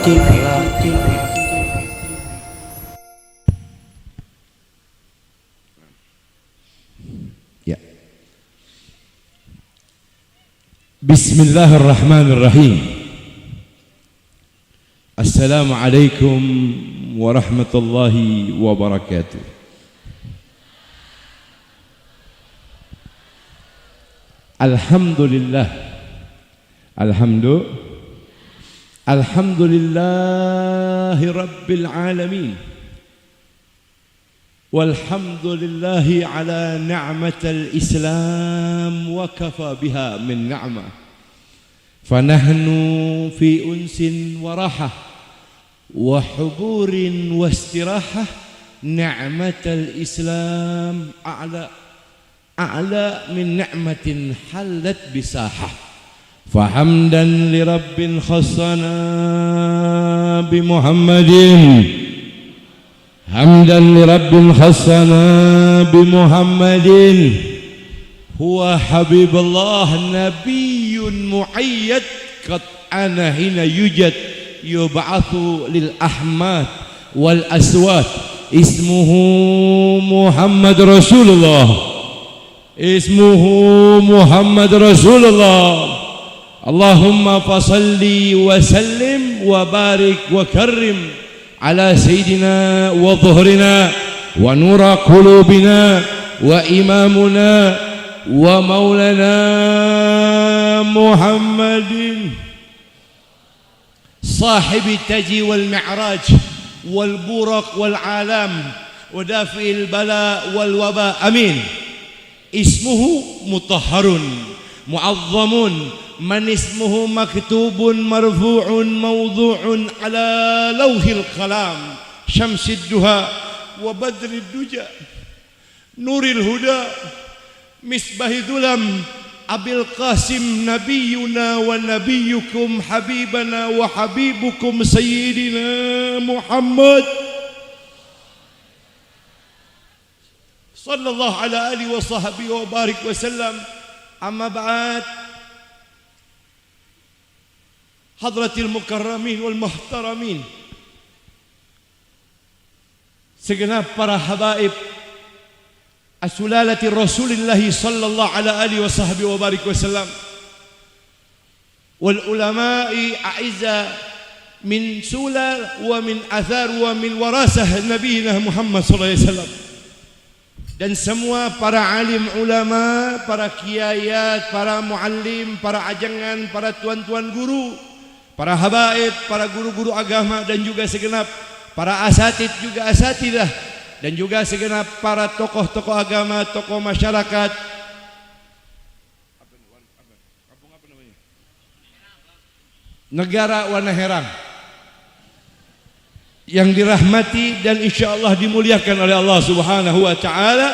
Ya. Bismillahirrahmanirrahim. Assalamualaikum warahmatullahi wabarakatuh. Alhamdulillah. Alhamdulillahi rabbil alamin. Walhamdulillahi ala ni'matil Islam wa kafa biha min ni'mah. Fanahnu fi unsin wa rahah wa huburin wa istirahah. Ni'matil Islam a'la min ni'matin halat bisahah. Fahamdan li rabbin khassana bi Muhammadin. Hamdan li rabbin khassana bi Muhammadin. Huwa habibullah nabiyyun mu'ayyad. Qad ana hina yujad yub'athu lil ahmad wal aswat. Ismuhu Muhammad Rasulullah. Ismuhu Muhammad Rasulullah. Allahumma fasalli wa sallim wa barik wa karrim ala sayyidina wa dhuhrina wa nura qulubina wa imamuna wa maulana Muhammadin sahibi taji wal mi'raj wal buraq wal alam wa dafi'il bala wal waba. Amin. Ismuhu mutahharun mu'azzamun. Man ismuhu maktubun marfu'un mawdu'un ala lawhil kalam. Syamsid duha wa badrid duja nuril huda misbahid dulam. Abil Qasim nabiyuna wa nabiyukum habibana wa habibukum sayyidina Muhammad sallallahu ala alihi wa sahbihi wa barik wa sallam. Amma ba'd. Hadratil mukarramin wal muhtaramin, segenap para habaib asulalati Rasulillah sallallahu ala alihi wa sahbihi wa barik wasallam, wal ulama'i a'izza min sulal wa min athar wa min warasah nabiyina Muhammad sallallahu alaihi wasallam, dan semua para alim ulama, para kiayat, para muallim, para ajangan, para tuan-tuan guru, para habaib, para guru-guru agama, dan juga segenap para asatid juga asatidah, dan juga segenap para tokoh-tokoh agama, tokoh masyarakat negara Wana Herang yang dirahmati dan insyaallah dimuliakan oleh Allah Subhanahu wa taala,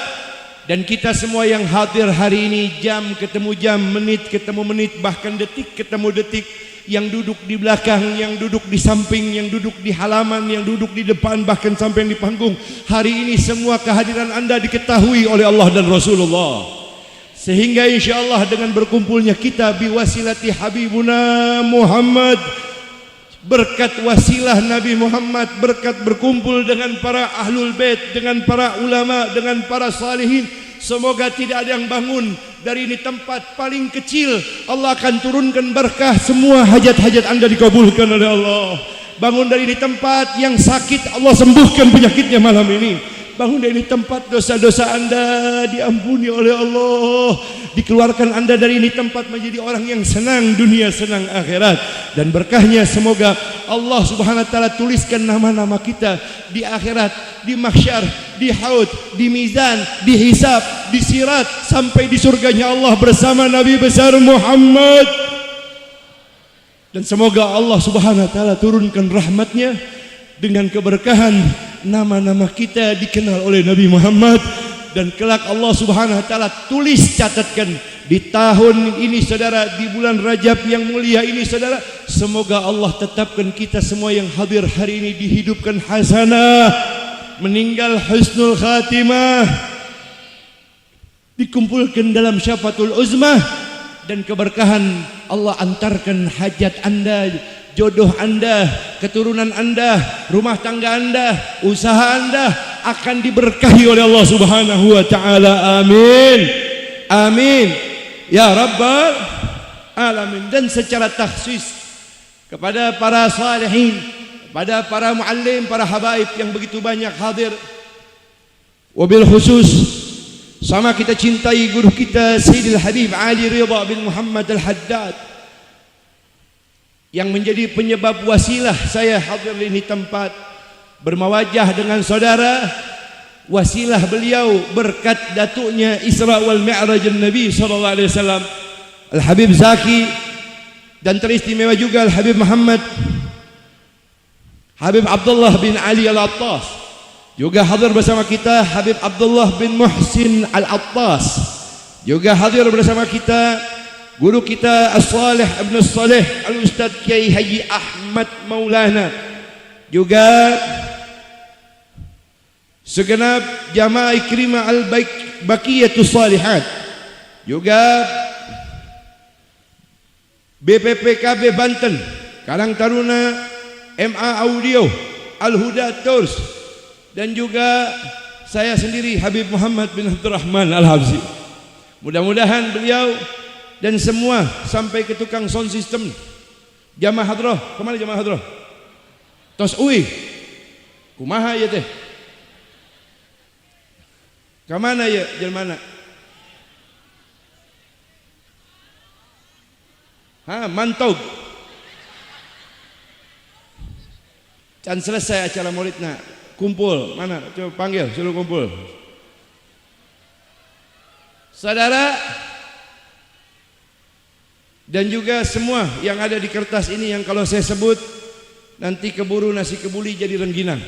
dan kita semua yang hadir hari ini, jam ketemu jam, menit ketemu menit, bahkan detik ketemu detik, yang duduk di belakang, yang duduk di samping, yang duduk di halaman, yang duduk di depan, bahkan sampai di panggung. Hari ini semua kehadiran Anda diketahui oleh Allah dan Rasulullah, sehingga insyaallah dengan berkumpulnya kita biwasilati Habibuna Muhammad, berkat wasilah Nabi Muhammad, berkat berkumpul dengan para ahlul bait, dengan para ulama, dengan para salihin, semoga tidak ada yang bangun dari ini tempat paling kecil, Allah akan turunkan berkah, semua hajat-hajat Anda dikabulkan oleh Allah. Bangun dari ini tempat yang sakit, Allah sembuhkan penyakitnya malam ini. Bangun dari ini tempat, dosa-dosa Anda diampuni oleh Allah. Dikeluarkan Anda dari ini tempat menjadi orang yang senang dunia, senang akhirat. Dan berkahnya semoga Allah Subhanahu wa taala tuliskan nama-nama kita di akhirat, di mahsyar, di haud, di mizan, di hisab, di sirat, sampai di surganya Allah bersama Nabi besar Muhammad. Dan semoga Allah Subhanahu wa taala turunkan rahmatnya dengan keberkahan nama-nama kita dikenal oleh Nabi Muhammad. Dan kelak Allah Subhanahu wa taala tulis, catatkan di tahun ini saudara, di bulan Rajab yang mulia ini saudara, semoga Allah tetapkan kita semua yang hadir hari ini dihidupkan hasanah, meninggal husnul khatimah, dikumpulkan dalam syafatul uzmah, dan keberkahan Allah antarkan hajat Anda jodoh Anda, keturunan Anda, rumah tangga Anda, usaha Anda akan diberkahi oleh Allah Subhanahu wa taala. Amin. Amin. Ya Rabbal alamin. Dan secara takhsis kepada para salihin, kepada para muallim, para habaib yang begitu banyak hadir, wabil khusus sama kita cintai guru kita Sayyidil Habib Ali Ridha bin Muhammad Al-Haddad yang menjadi penyebab wasilah saya hadir di ini tempat bermawajah dengan saudara. Wasilah beliau berkat datuknya Isra wal Mi'raj Nabi sallallahu alaihi wasallam Al-Habib Zaki, dan teristimewa juga Al-Habib Muhammad Habib Abdullah bin Ali Al-Attas. Juga hadir bersama kita Habib Abdullah bin Muhsin Al-Attas. Juga hadir bersama kita guru kita As-Salih Ibn Salih Al-Ustaz Kiai Haji Ahmad Maulana. Juga segenap jamaah Ikrimah Al-Baqiyatus Salihat. Juga BPPKB Banten, Karang Taruna, MA Audio, Al-Huda Tours, dan juga saya sendiri Habib Muhammad bin Abdurrahman Al-Habsi. Mudah-mudahan beliau dan semua sampai ke tukang sound system, jamaah hadrah, kemana jamaah hadrah? Tos uwi, kumaha ya teh? Kemana ya, jelmana? Mantog. Can selesai acara muridna, kumpul, mana? Coba panggil, suruh kumpul. Saudara dan juga semua yang ada di kertas ini yang kalau saya sebut nanti keburu nasi kebuli jadi rengginang.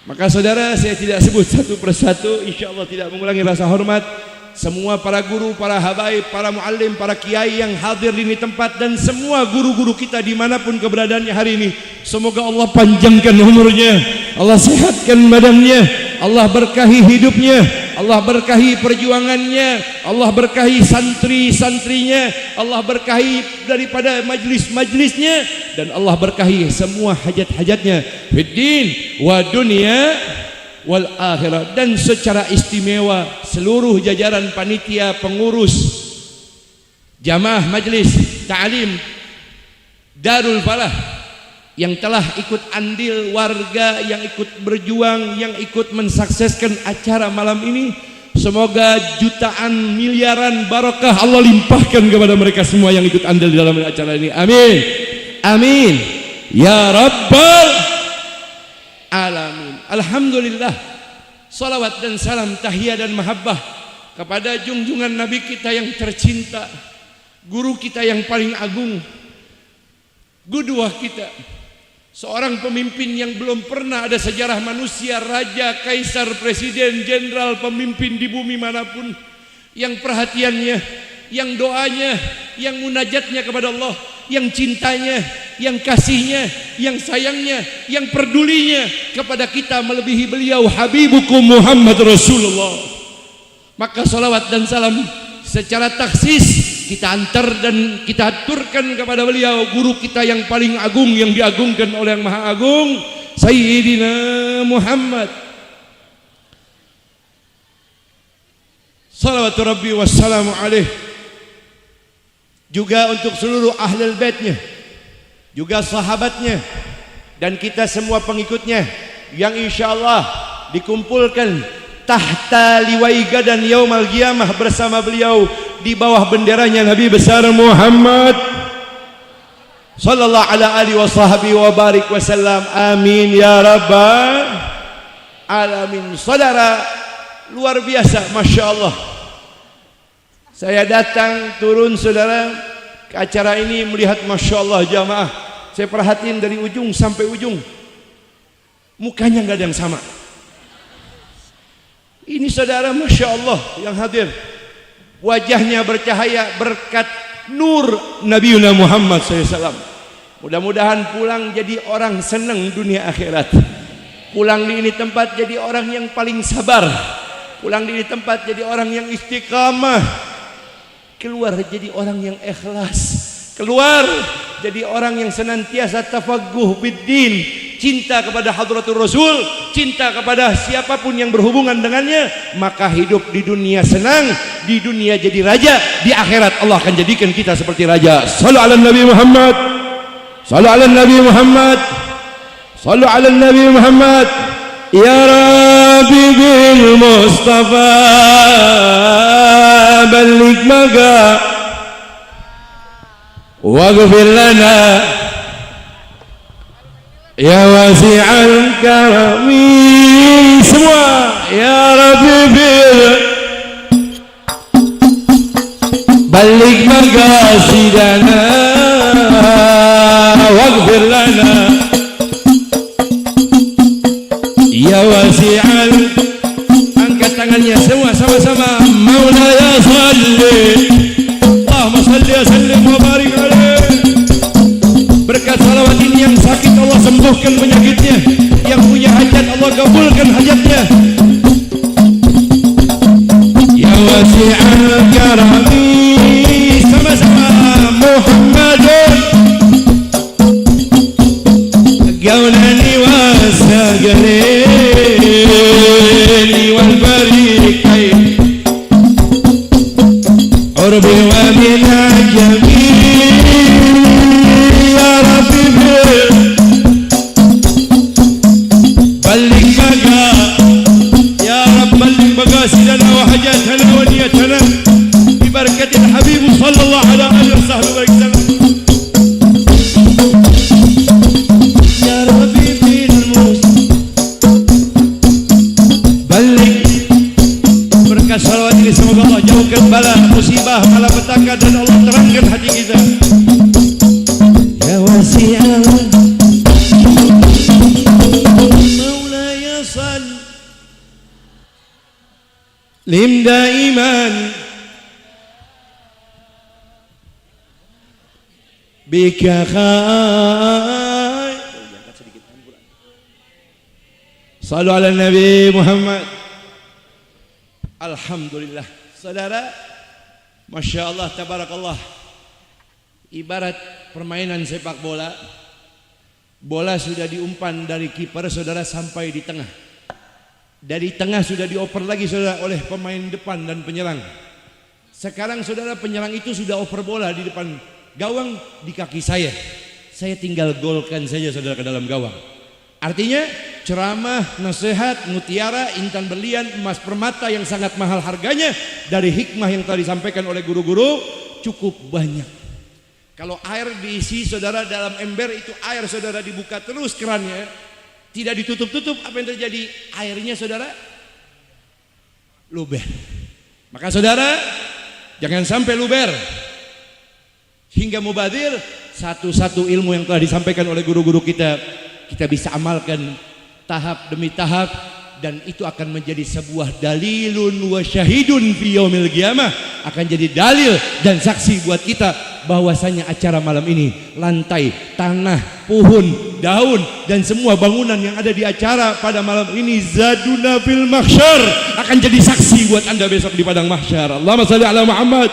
Maka saudara saya tidak sebut satu persatu, insyaallah tidak mengulangi rasa hormat. Semua para guru, para habaib, para muallim, para kiai yang hadir di ini tempat, dan semua guru-guru kita dimanapun keberadaannya hari ini, semoga Allah panjangkan umurnya, Allah sehatkan badannya, Allah berkahi hidupnya, Allah berkahi perjuangannya, Allah berkahi santri-santrinya, Allah berkahi daripada majlis-majlisnya, dan Allah berkahi semua hajat-hajatnya fiddin wa dunia wal akhirat. Dan secara istimewa seluruh jajaran panitia pengurus jamaah majlis ta'lim Darul Falah yang telah ikut andil, warga yang ikut berjuang, yang ikut mensukseskan acara malam ini, semoga jutaan miliaran barakah Allah limpahkan kepada mereka semua yang ikut andil di dalam acara ini. Amin. Amin ya Rabbal alamin. Alhamdulillah, salawat dan salam, tahiyah dan mahabbah kepada junjungan Nabi kita yang tercinta, guru kita yang paling agung, qudwah kita, seorang pemimpin yang belum pernah ada sejarah manusia, raja, kaisar, presiden, jenderal, pemimpin di bumi manapun yang perhatiannya, yang doanya, yang munajatnya kepada Allah, yang cintanya, yang kasihnya, yang sayangnya, yang pedulinya kepada kita melebihi beliau Habibukum Muhammad Rasulullah. Maka salawat dan salam secara taksis kita antar dan kita aturkan kepada beliau, guru kita yang paling agung, yang diagungkan oleh yang maha agung, Sayyidina Muhammad. Salawatu Rabbi wassalamu alaih. Juga untuk seluruh ahlul baitnya, juga sahabatnya, dan kita semua pengikutnya yang insyaallah dikumpulkan tahta liwai gadan yaumal qiyamah bersama beliau di bawah benderanya Nabi besar Muhammad sallallahu ala alihi wa sahbihi wa barik wasallam. Amin ya rabbal alamin. Saudara, luar biasa, masya Allah. Saya datang turun saudara ke acara ini melihat masya Allah jamaah. Saya perhatiin dari ujung sampai ujung, mukanya nggak ada yang sama. Ini saudara masya Allah yang hadir, wajahnya bercahaya berkat nur Nabi Muhammad SAW. Mudah-mudahan pulang jadi orang senang dunia akhirat. Pulang di ini tempat jadi orang yang paling sabar. Pulang di ini tempat jadi orang yang istiqamah. Keluar jadi orang yang ikhlas. Keluar jadi orang yang senantiasa tafaqquh biddin, cinta kepada hadratur Rasul, cinta kepada siapapun yang berhubungan dengannya, maka hidup di dunia senang, di dunia jadi raja, di akhirat Allah akan jadikan kita seperti raja. Sallu ala Nabi Muhammad, sallu ala Nabi Muhammad, sallu ala Nabi Muhammad. Ya Rabbi bil Mustafa balik maga waghfir lana ya wasi'al karami. Semua ya Rabbi bil balik magasidana waghfir lana ya wasi'al. Angkat tangannya semua sama-sama. Maulaya salli, Allahumma salli wa sallim wa barik alaih. Berkat salawat ini yang sakit Allah sembuhkan penyakitnya, yang punya hajat Allah kabulkan hajatnya. Ya wasi'al karami, sama-sama. Muhammadun gaulani wasagalini wal bariqain urbi wa min ajami. Ya Rabbi balik baga, ya Rabb balik magasidana wa hajatana wa niyatana bi barakatil habib sallallahu alaihi wa sallam. Salawat ini semoga Allah jauhkan bala, musibah, malapetaka, dan Allah terangkan hati kita. Ya wasi'al Maulaya sallim daiman bika khair. Sallu ala Nabi Muhammad. Alhamdulillah, saudara, Masya Allah, tabarakallah. Ibarat permainan sepak bola, bola sudah diumpan dari kiper saudara sampai di tengah. Dari tengah sudah dioper lagi saudara oleh pemain depan dan penyerang. Sekarang saudara penyerang itu sudah oper bola di depan gawang di kaki saya. Saya tinggal golkan saja saudara ke dalam gawang. Artinya ceramah, nasihat, mutiara, intan berlian, emas permata yang sangat mahal harganya dari hikmah yang telah disampaikan oleh guru-guru cukup banyak. Kalau air diisi saudara dalam ember, itu air saudara dibuka terus kerannya, tidak ditutup-tutup, apa yang terjadi? Airnya saudara luber. Maka saudara jangan sampai luber hingga mubadir. Satu-satu ilmu yang telah disampaikan oleh guru-guru kita bisa amalkan tahap demi tahap, dan itu akan menjadi sebuah dalilun wa syahidun fi yaumil qiyamah, akan jadi dalil dan saksi buat kita bahwasanya acara malam ini, lantai, tanah, pohon, daun, dan semua bangunan yang ada di acara pada malam ini zaduna fil mahsyar, akan jadi saksi buat Anda besok di padang mahsyar. Allahumma shalli ala Muhammad.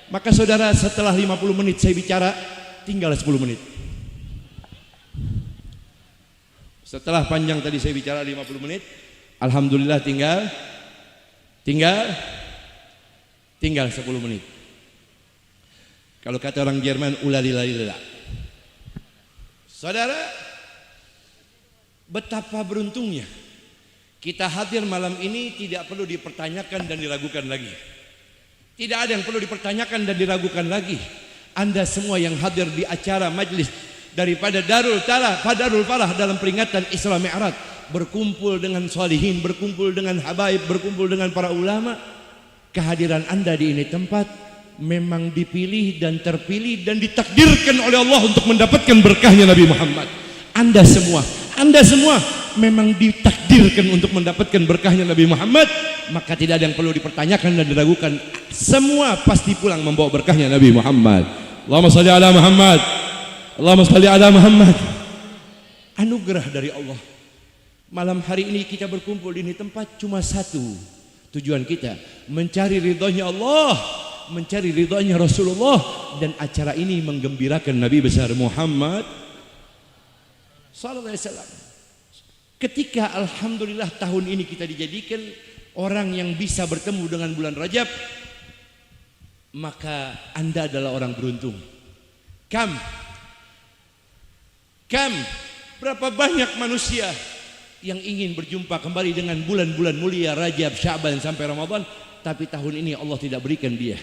Maka saudara, setelah 50 menit saya bicara, tinggal 10 menit. Setelah panjang tadi saya bicara 50 menit, alhamdulillah tinggal 10 menit. Kalau kata orang Jerman, ulalilalila. Saudara, betapa beruntungnya kita hadir malam ini, tidak perlu dipertanyakan dan diragukan lagi. Tidak ada yang perlu dipertanyakan dan diragukan lagi. Anda semua yang hadir di acara majlis daripada Darul Falah dalam peringatan Isra Mi'raj, berkumpul dengan salihin, berkumpul dengan habaib, berkumpul dengan para ulama. Kehadiran Anda di ini tempat memang dipilih dan terpilih dan ditakdirkan oleh Allah untuk mendapatkan berkahnya Nabi Muhammad. Anda semua memang ditakdirkan untuk mendapatkan berkahnya Nabi Muhammad. Maka tidak ada yang perlu dipertanyakan dan diragukan. Semua pasti pulang membawa berkahnya Nabi Muhammad. Allahumma shalli ala Muhammad, Allahumma shalli ala Muhammad. Anugerah dari Allah. Malam hari ini kita berkumpul di ini tempat cuma satu tujuan kita, mencari ridhonya Allah, mencari ridhonya Rasulullah, dan acara ini menggembirakan Nabi besar Muhammad sallallahu alaihi wasallam. Ketika alhamdulillah tahun ini kita dijadikan orang yang bisa bertemu dengan bulan Rajab, maka Anda adalah orang beruntung. Berapa banyak manusia yang ingin berjumpa kembali dengan bulan-bulan mulia Rajab, Sya'ban sampai Ramadan, tapi tahun ini Allah tidak berikan dia.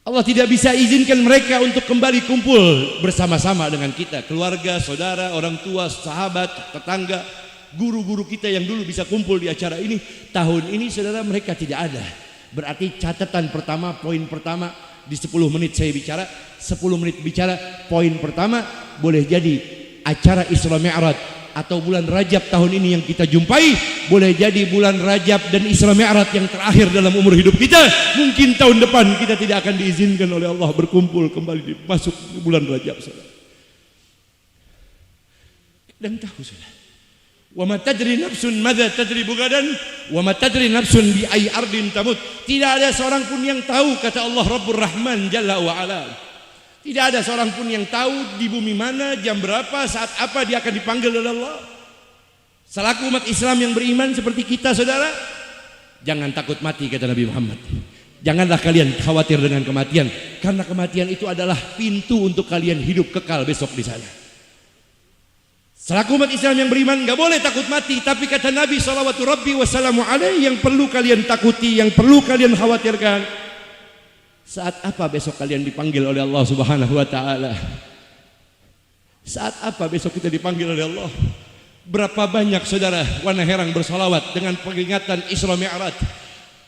Allah tidak bisa izinkan mereka untuk kembali kumpul bersama-sama dengan kita, keluarga, saudara, orang tua, sahabat, tetangga, guru-guru kita yang dulu bisa kumpul di acara ini. Tahun ini saudara mereka tidak ada. Berarti catatan pertama, poin pertama, di 10 menit saya bicara, 10 menit bicara, poin pertama, boleh jadi acara Isra Mi'raj atau bulan Rajab tahun ini yang kita jumpai boleh jadi bulan Rajab dan Isra Mi'raj yang terakhir dalam umur hidup kita. Mungkin tahun depan kita tidak akan diizinkan oleh Allah berkumpul kembali masuk bulan Rajab, saudara. Dan tahu saudara, wa ma tadri nafsun madza tadribu gadan wa ma tadri nafsun bi ayyi ardin tamut. Tidak ada seorang pun yang tahu, kata Allah Rabbur Rahman Jalla wa Ala. Tidak ada seorang pun yang tahu di bumi mana, jam berapa, saat apa dia akan dipanggil oleh Allah. Selaku umat Islam yang beriman seperti kita saudara, jangan takut mati, kata Nabi Muhammad. Janganlah kalian khawatir dengan kematian, karena kematian itu adalah pintu untuk kalian hidup kekal besok di sana. Selaku umat Islam yang beriman gak boleh takut mati, tapi kata Nabi sallallahu rabbi wassalamu alaihi, yang perlu kalian takuti, yang perlu kalian khawatirkan, saat apa besok kalian dipanggil oleh Allah Subhanahu wa taala? Saat apa besok kita dipanggil oleh Allah? Berapa banyak saudara warna herang bersalawat dengan peringatan Isra Mi'raj,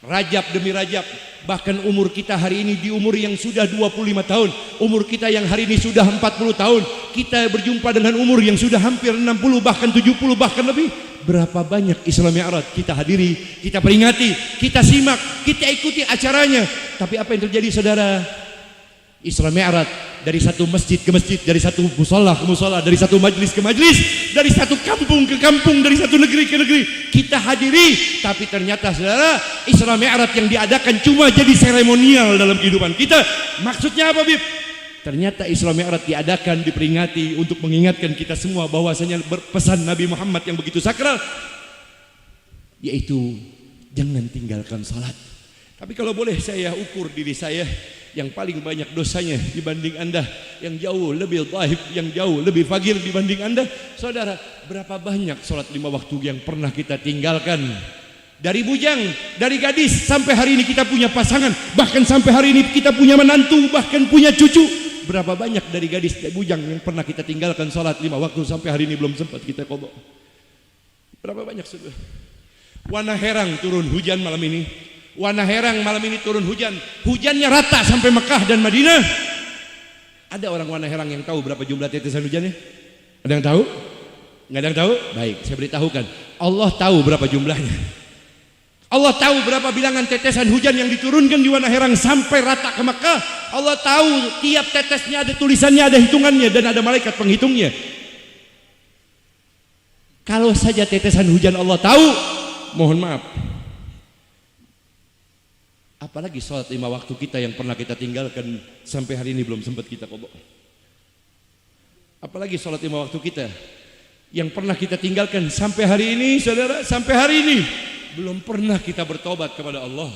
Rajab demi Rajab. Bahkan umur kita hari ini di umur yang sudah 25 tahun, umur kita yang hari ini sudah 40 tahun, kita berjumpa dengan umur yang sudah hampir 60 bahkan 70 bahkan lebih. Berapa banyak Isra Mi'raj kita hadiri, kita peringati, kita simak, kita ikuti acaranya. Tapi apa yang terjadi saudara? Isra Mi'raj dari satu masjid ke masjid, dari satu musala ke musala, dari satu majlis ke majlis, dari satu kampung ke kampung, dari satu negeri ke negeri kita hadiri. Tapi ternyata saudara, Isra Mi'raj yang diadakan cuma jadi seremonial dalam kehidupan kita. Maksudnya apa, Bib? Ternyata Isra Mi'raj diadakan, diperingati untuk mengingatkan kita semua bahwasanya berpesan Nabi Muhammad yang begitu sakral, yaitu jangan tinggalkan salat. Tapi kalau boleh saya ukur diri saya, yang paling banyak dosanya dibanding Anda, yang jauh lebih dhaif, yang jauh lebih fagir dibanding Anda, saudara, berapa banyak salat 5 waktu yang pernah kita tinggalkan? Dari bujang, dari gadis, sampai hari ini kita punya pasangan, bahkan sampai hari ini kita punya menantu, bahkan punya cucu. Berapa banyak dari gadis dan bujang yang pernah kita tinggalkan salat 5 waktu sampai hari ini belum sempat kita qadha. Berapa banyak sudah. Warna herang turun hujan malam ini. Warna herang malam ini turun hujan. Hujannya rata sampai Mekah dan Madinah. Ada orang warna herang yang tahu berapa jumlah tetesan hujannya? Ada yang tahu? Nggak ada yang tahu? Baik, saya beritahukan. Allah tahu berapa jumlahnya. Allah tahu berapa bilangan tetesan hujan yang diturunkan di warna herang sampai rata ke Mekah. Allah tahu tiap tetesnya ada tulisannya, ada hitungannya, dan ada malaikat penghitungnya. Kalau saja tetesan hujan Allah tahu, mohon maaf, apalagi sholat 5 waktu kita yang pernah kita tinggalkan sampai hari ini belum sempat kita qadha. Apalagi sholat 5 waktu kita yang pernah kita tinggalkan sampai hari ini, saudara, sampai hari ini belum pernah kita bertobat kepada Allah.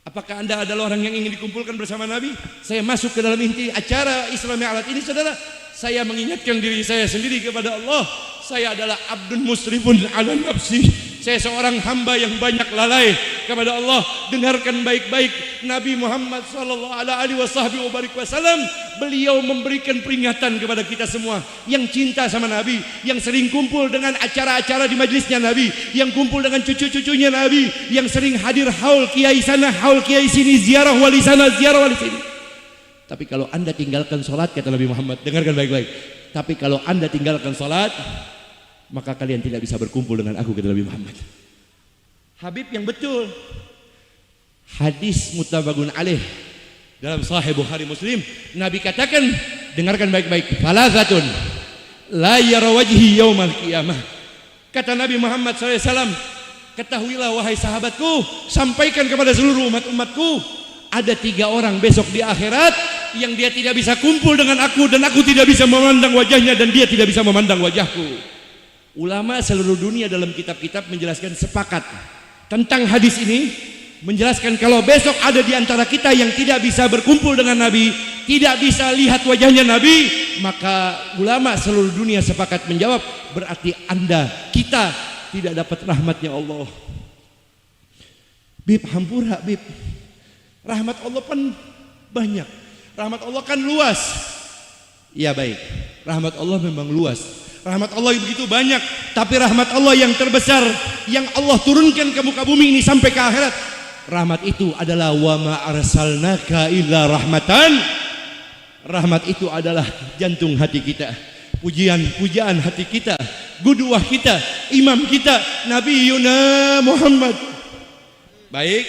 Apakah Anda adalah orang yang ingin dikumpulkan bersama Nabi? Saya masuk ke dalam inti acara Isra Mi'raj ini, saudara. Saya mengingatkan diri saya sendiri kepada Allah. Saya adalah abdun musrifun ala nafsi. Saya seorang hamba yang banyak lalai kepada Allah. Dengarkan baik-baik, Nabi Muhammad sallallahu alaihi wasallam, beliau memberikan peringatan kepada kita semua yang cinta sama Nabi, yang sering kumpul dengan acara-acara di majlisnya Nabi, yang kumpul dengan cucu-cucunya Nabi, yang sering hadir haul kiai sana, haul kiai sini, ziarah wali sana, ziarah wali sini. Tapi kalau Anda tinggalkan salat, kata Nabi Muhammad, dengarkan baik-baik. Tapi kalau Anda tinggalkan salat, maka kalian tidak bisa berkumpul dengan aku, kata Nabi Muhammad. Habib yang betul. Hadis muttafaqun alaih dalam Sahih Bukhari Muslim, Nabi katakan, dengarkan baik-baik, falazatun la yara wajhi yaumal qiyamah. Kata Nabi Muhammad SAW, Ketahuilah wahai sahabatku, sampaikan kepada seluruh umat-umatku, ada 3 orang besok di akhirat yang dia tidak bisa kumpul dengan aku dan aku tidak bisa memandang wajahnya dan dia tidak bisa memandang wajahku. Ulama seluruh dunia dalam kitab-kitab menjelaskan sepakat tentang hadis ini, menjelaskan kalau besok ada di antara kita yang tidak bisa berkumpul dengan Nabi, tidak bisa lihat wajahnya Nabi, maka ulama seluruh dunia sepakat menjawab, berarti kita tidak dapat rahmatnya Allah. Bib, hampura Bib, rahmat Allah kan banyak, rahmat Allah kan luas. Ya baik, rahmat Allah memang luas, rahmat Allah begitu banyak, tapi rahmat Allah yang terbesar yang Allah turunkan ke muka bumi ini sampai ke akhirat, rahmat itu adalah wa ma arsalnaka illa rahmatan. Rahmat itu adalah jantung hati kita, pujian hati kita, guduah kita, imam kita, Nabi Yuna Muhammad. Baik,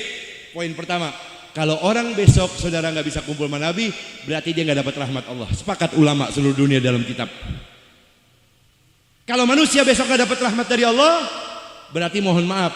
poin pertama, kalau orang besok saudara nggak bisa kumpul sama Nabi, berarti dia nggak dapat rahmat Allah. Sepakat ulama seluruh dunia dalam kitab. Kalau manusia besok nggak dapat rahmat dari Allah, berarti mohon maaf,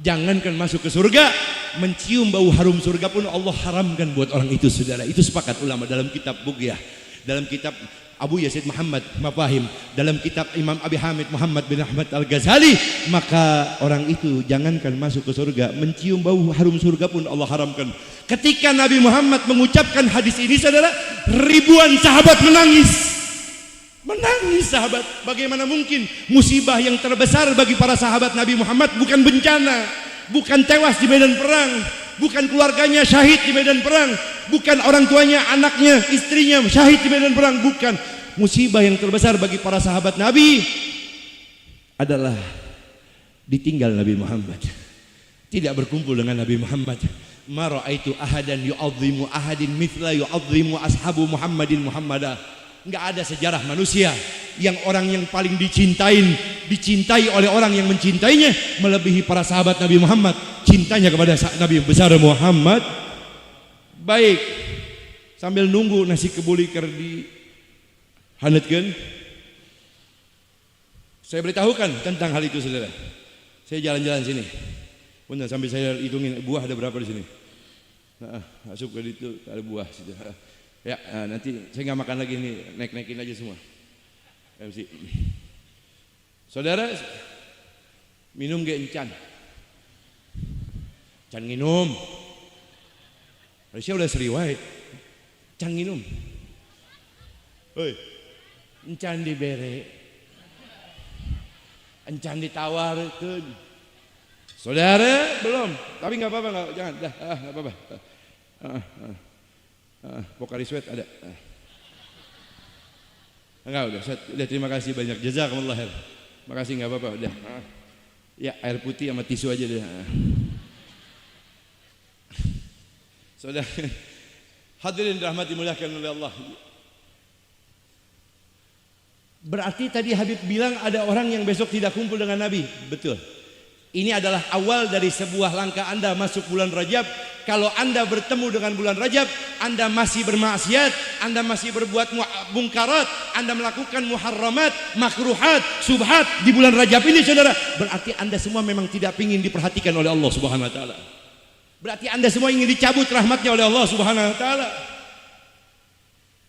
jangankan masuk ke surga, mencium bau harum surga pun Allah haramkan buat orang itu, saudara. Itu sepakat ulama dalam kitab Bughyah, dalam kitab Abu Yazid Muhammad Mafahim, dalam kitab Imam Abi Hamid Muhammad bin Ahmad Al-Ghazali. Maka orang itu jangankan masuk ke surga, mencium bau harum surga pun Allah haramkan. Ketika Nabi Muhammad mengucapkan hadis ini, saudara, ribuan sahabat menangis sahabat. Bagaimana mungkin musibah yang terbesar bagi para sahabat Nabi Muhammad bukan bencana, bukan tewas di medan perang, bukan keluarganya syahid di medan perang, bukan orang tuanya, anaknya, istrinya syahid di medan perang, bukan. Musibah yang terbesar bagi para sahabat Nabi adalah ditinggal Nabi Muhammad, tidak berkumpul dengan Nabi Muhammad. Ma ra'aitu ahadan yu'azzimu ahadin mithla yu'azzimu ashabu Muhammadin Muhammadah. Enggak ada sejarah manusia yang orang yang paling dicintai oleh orang yang mencintainya melebihi para sahabat Nabi Muhammad cintanya kepada Nabi besar Muhammad. Baik, sambil nunggu nasi kebuli ker dihanetkeun, saya beritahukan tentang hal itu, saudara. Saya jalan-jalan sini, punten sambil saya hitungin buah ada berapa di sini. Masuk ke itu ada buah situ. Ya, nanti saya nggak makan lagi nih, naik-naikin aja semua. MC. Saudara, minum ge encan. Can nginum. Malaysia udah seriwai. Can nginum. Hoi, encan dibere. Encan ditawarkeun. Saudara, belum. Tapi nggak apa-apa, jangan. Dah, nggak apa-apa. Pokari sweat ada. Enggak, udah terima kasih banyak, jazakumullah khair. Makasih, enggak apa-apa, udah. Ya, air putih sama tisu aja deh. Saudara, hadirin rahmati dimuliakan oleh Allah. Berarti tadi Habib bilang ada orang yang besok tidak kumpul dengan Nabi. Betul. Ini adalah awal dari sebuah langkah Anda masuk bulan Rajab. Kalau Anda bertemu dengan bulan Rajab, Anda masih bermaksiat, Anda masih berbuat mungkarat, Anda melakukan muharramat, makruhat, subhat di bulan Rajab ini, saudara, berarti Anda semua memang tidak ingin diperhatikan oleh Allah Subhanahu wa taala. Berarti Anda semua ingin dicabut rahmatnya oleh Allah Subhanahu wa taala.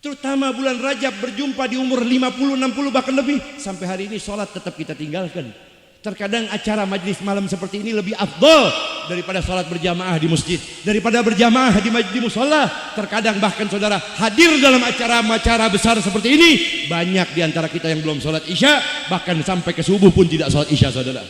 Terutama bulan Rajab berjumpa di umur 50, 60 bahkan lebih. Sampai hari ini sholat tetap kita tinggalkan. Terkadang acara majlis malam seperti ini lebih afdal daripada sholat berjamaah di masjid, daripada berjamaah di musola. Terkadang bahkan saudara hadir dalam acara-acara besar seperti ini, banyak diantara kita yang belum sholat isya, bahkan sampai ke subuh pun tidak sholat isya, saudara.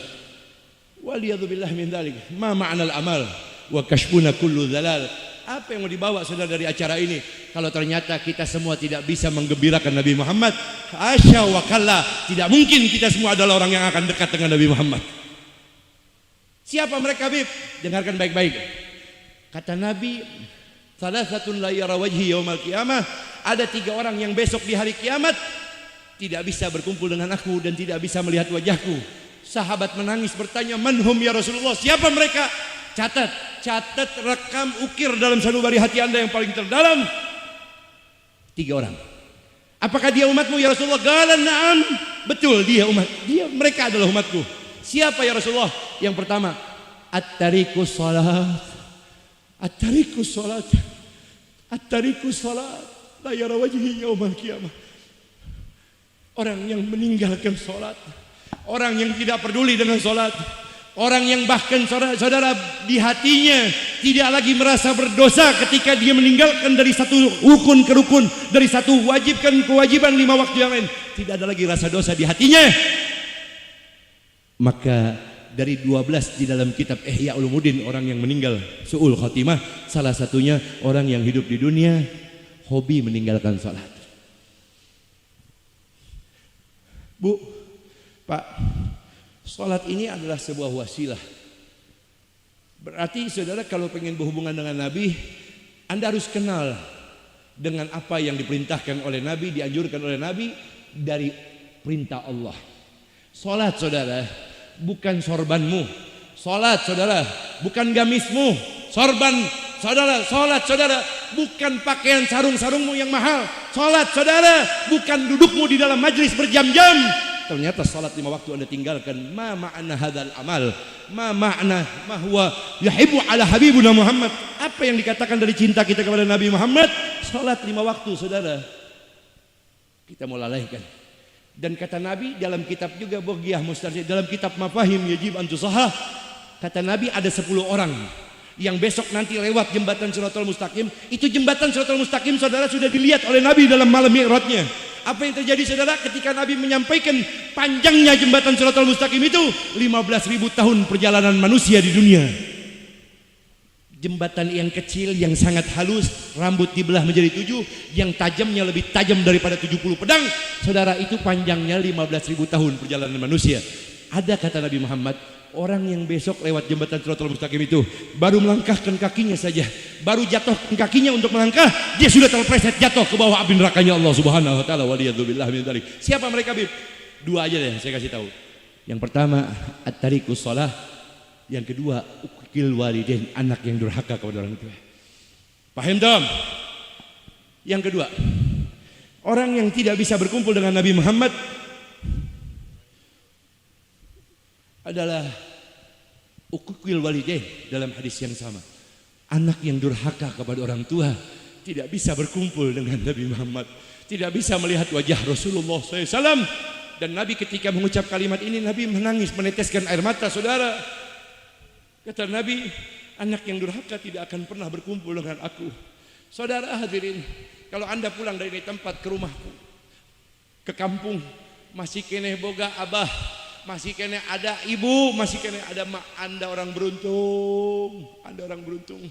Waliyadzubillah min dzalik. Ma ma'nal amal wa kashfuna kullu dzalal. Apa yang mau dibawa saudara dari acara ini kalau ternyata kita semua tidak bisa menggembirakan Nabi Muhammad? Asya wa kalla, tidak mungkin kita semua adalah orang yang akan dekat dengan Nabi Muhammad. Siapa mereka, Bib? Dengarkan baik-baik. Kata Nabi, salasatun la yara wajhi yaumal qiyamah, ada 3 orang yang besok di hari kiamat tidak bisa berkumpul dengan aku dan tidak bisa melihat wajahku. Sahabat menangis bertanya, manhum ya Rasulullah, siapa mereka? Catat, rekam, ukir dalam sanubari hati Anda yang paling terdalam. 3 orang. Apakah dia umatmu ya Rasulullah? Qala na'am. Betul, dia mereka adalah umatku. Siapa ya Rasulullah? Yang pertama, at-tarikus salat. At-tarikus salat. At-tarikus salat. La yara wajhi yaumal qiyamah. Orang yang meninggalkan salat. Orang yang tidak peduli dengan salat. Orang yang bahkan saudara di hatinya tidak lagi merasa berdosa ketika dia meninggalkan dari satu rukun ke rukun, dari satu kewajiban 5 waktu yang lain, tidak ada lagi rasa dosa di hatinya. Maka dari 12 di dalam kitab Ihya Ulumuddin orang yang meninggal su'ul khatimah, salah satunya orang yang hidup di dunia hobi meninggalkan salat. Bu, Pak, salat ini adalah sebuah wasilah. Berarti saudara kalau pengen berhubungan dengan Nabi, Anda harus kenal dengan apa yang diperintahkan oleh Nabi, dianjurkan oleh Nabi dari perintah Allah. Salat saudara bukan sorbanmu. Salat saudara bukan gamismu. Sorban saudara, salat saudara bukan pakaian sarung-sarungmu yang mahal. Salat saudara bukan dudukmu di dalam majlis berjam-jam. Ternyata salat 5 waktu Anda tinggalkan. Ma ma'na hadzal amal, ma ma'na ma huwa yahibu ala habibuna Muhammad. Apa yang dikatakan dari cinta kita kepada Nabi Muhammad? Salat 5 waktu saudara kita mau lalaikan. Dan kata Nabi dalam kitab juga Bughyah Mustarsyid, dalam kitab Mafahim Yajib an Tusahhah, kata Nabi ada 10 orang yang besok nanti lewat jembatan Shiratal Mustaqim. Itu jembatan Shiratal Mustaqim saudara sudah dilihat oleh Nabi dalam malam Mi'rajnya. Apa yang terjadi saudara ketika Nabi menyampaikan panjangnya jembatan Shiratal Mustaqim itu 15.000 tahun perjalanan manusia di dunia. Jembatan yang kecil yang sangat halus, rambut dibelah menjadi 7, yang tajamnya lebih tajam daripada 70 pedang. Saudara, itu panjangnya 15.000 tahun perjalanan manusia. Ada kata Nabi Muhammad, orang yang besok lewat jembatan Shiratal Mustaqim itu baru melangkahkan kakinya saja, baru jatuhkan kakinya untuk melangkah, dia sudah terpleset jatuh ke bawah api nerakanya Allah Subhanahu wa taala. Waliyadzubillah min dzalik. Siapa mereka, Bib? 2 aja deh saya kasih tahu. Yang pertama at-tarikus shalah, yang kedua uquqil walidain, anak yang durhaka kepada orang tua. Paham dong? Yang kedua, orang yang tidak bisa berkumpul dengan Nabi Muhammad adalah uquqil walidain. Dalam hadis yang sama, anak yang durhaka kepada orang tua tidak bisa berkumpul dengan Nabi Muhammad, tidak bisa melihat wajah Rasulullah SAW. Dan Nabi ketika mengucap kalimat ini, Nabi menangis, meneteskan air mata saudara. Kata Nabi, anak yang durhaka tidak akan pernah berkumpul dengan aku. Saudara hadirin, kalau Anda pulang dari tempat ke rumahku, ke kampung, masih kene boga abah, masih kene ada ibu, masih kene ada mak, Anda orang beruntung. Anda orang beruntung.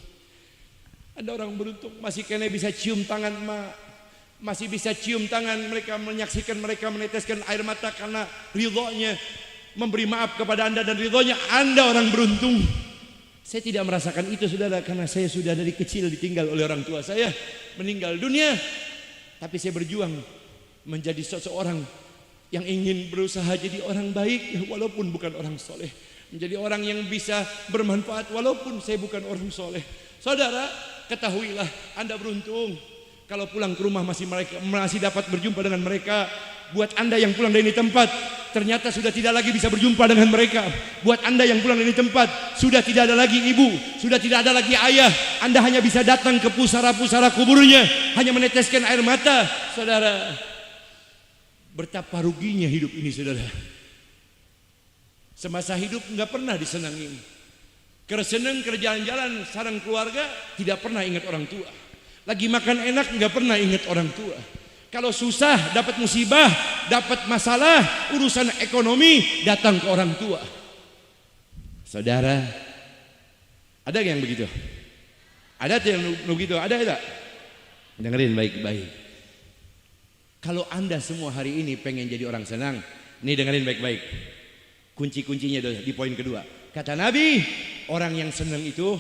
Anda orang beruntung, masih kene bisa cium tangan mak, masih bisa cium tangan mereka, menyaksikan mereka meneteskan air mata karena ridhonya, memberi maaf kepada Anda dan ridhonya. Anda orang beruntung. Saya tidak merasakan itu saudara, karena saya sudah dari kecil ditinggal oleh orang tua saya, meninggal dunia. Tapi saya berjuang menjadi seseorang yang ingin berusaha jadi orang baik walaupun bukan orang soleh, menjadi orang yang bisa bermanfaat walaupun saya bukan orang soleh. Saudara, ketahuilah Anda beruntung kalau pulang ke rumah masih dapat berjumpa dengan mereka. Buat Anda yang pulang dari ini tempat ternyata sudah tidak lagi bisa berjumpa dengan mereka. Buat Anda yang pulang dari ini tempat sudah tidak ada lagi ibu, sudah tidak ada lagi ayah. Anda hanya bisa datang ke pusara-pusara kuburnya, hanya meneteskan air mata. Saudara, betapa ruginya hidup ini saudara. Semasa hidup nggak pernah disenangin, kerseneng kerjaan-jalan sarang keluarga, tidak pernah ingat orang tua. Lagi makan enak nggak pernah ingat orang tua. Kalau susah, dapat musibah, dapat masalah, urusan ekonomi, datang ke orang tua. Saudara, ada yang begitu? Ada yang begitu? Ada tidak? Dengerin baik-baik. Kalau Anda semua hari ini pengen jadi orang senang, nih dengerin baik-baik. Kunci-kuncinya di poin kedua. Kata Nabi, orang yang senang itu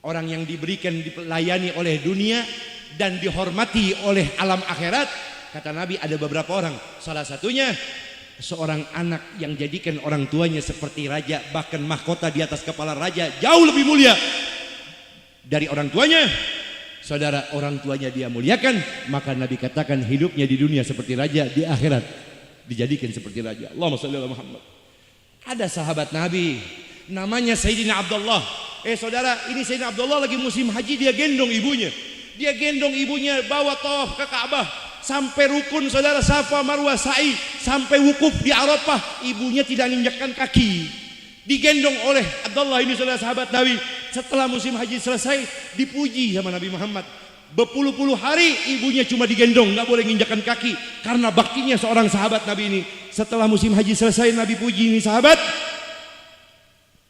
orang yang diberikan, dilayani oleh dunia dan dihormati oleh alam akhirat. Kata Nabi ada beberapa orang. Salah satunya seorang anak yang jadikan orang tuanya seperti raja, bahkan mahkota di atas kepala raja jauh lebih mulia dari orang tuanya. Saudara, orang tuanya dia muliakan, maka Nabi katakan hidupnya di dunia seperti raja, di akhirat dijadikan seperti raja. Allahumma shalli ala Muhammad. Ada sahabat Nabi namanya Sayyidina Abdullah. Saudara, ini Sayyidina Abdullah lagi musim haji, dia gendong ibunya. Dia gendong ibunya bawa tawaf ke Ka'bah sampai rukun, saudara, Safa Marwah sa'i, sampai wukuf di Arafah. Ibunya tidak menginjakkan kaki. Digendong oleh Abdullah ini, saudara, sahabat Nabi. Setelah musim haji selesai, dipuji sama Nabi Muhammad. Berpuluh-puluh hari ibunya cuma digendong, nggak boleh menginjakkan kaki karena baktinya seorang sahabat Nabi ini. Setelah musim haji selesai, Nabi puji ini sahabat.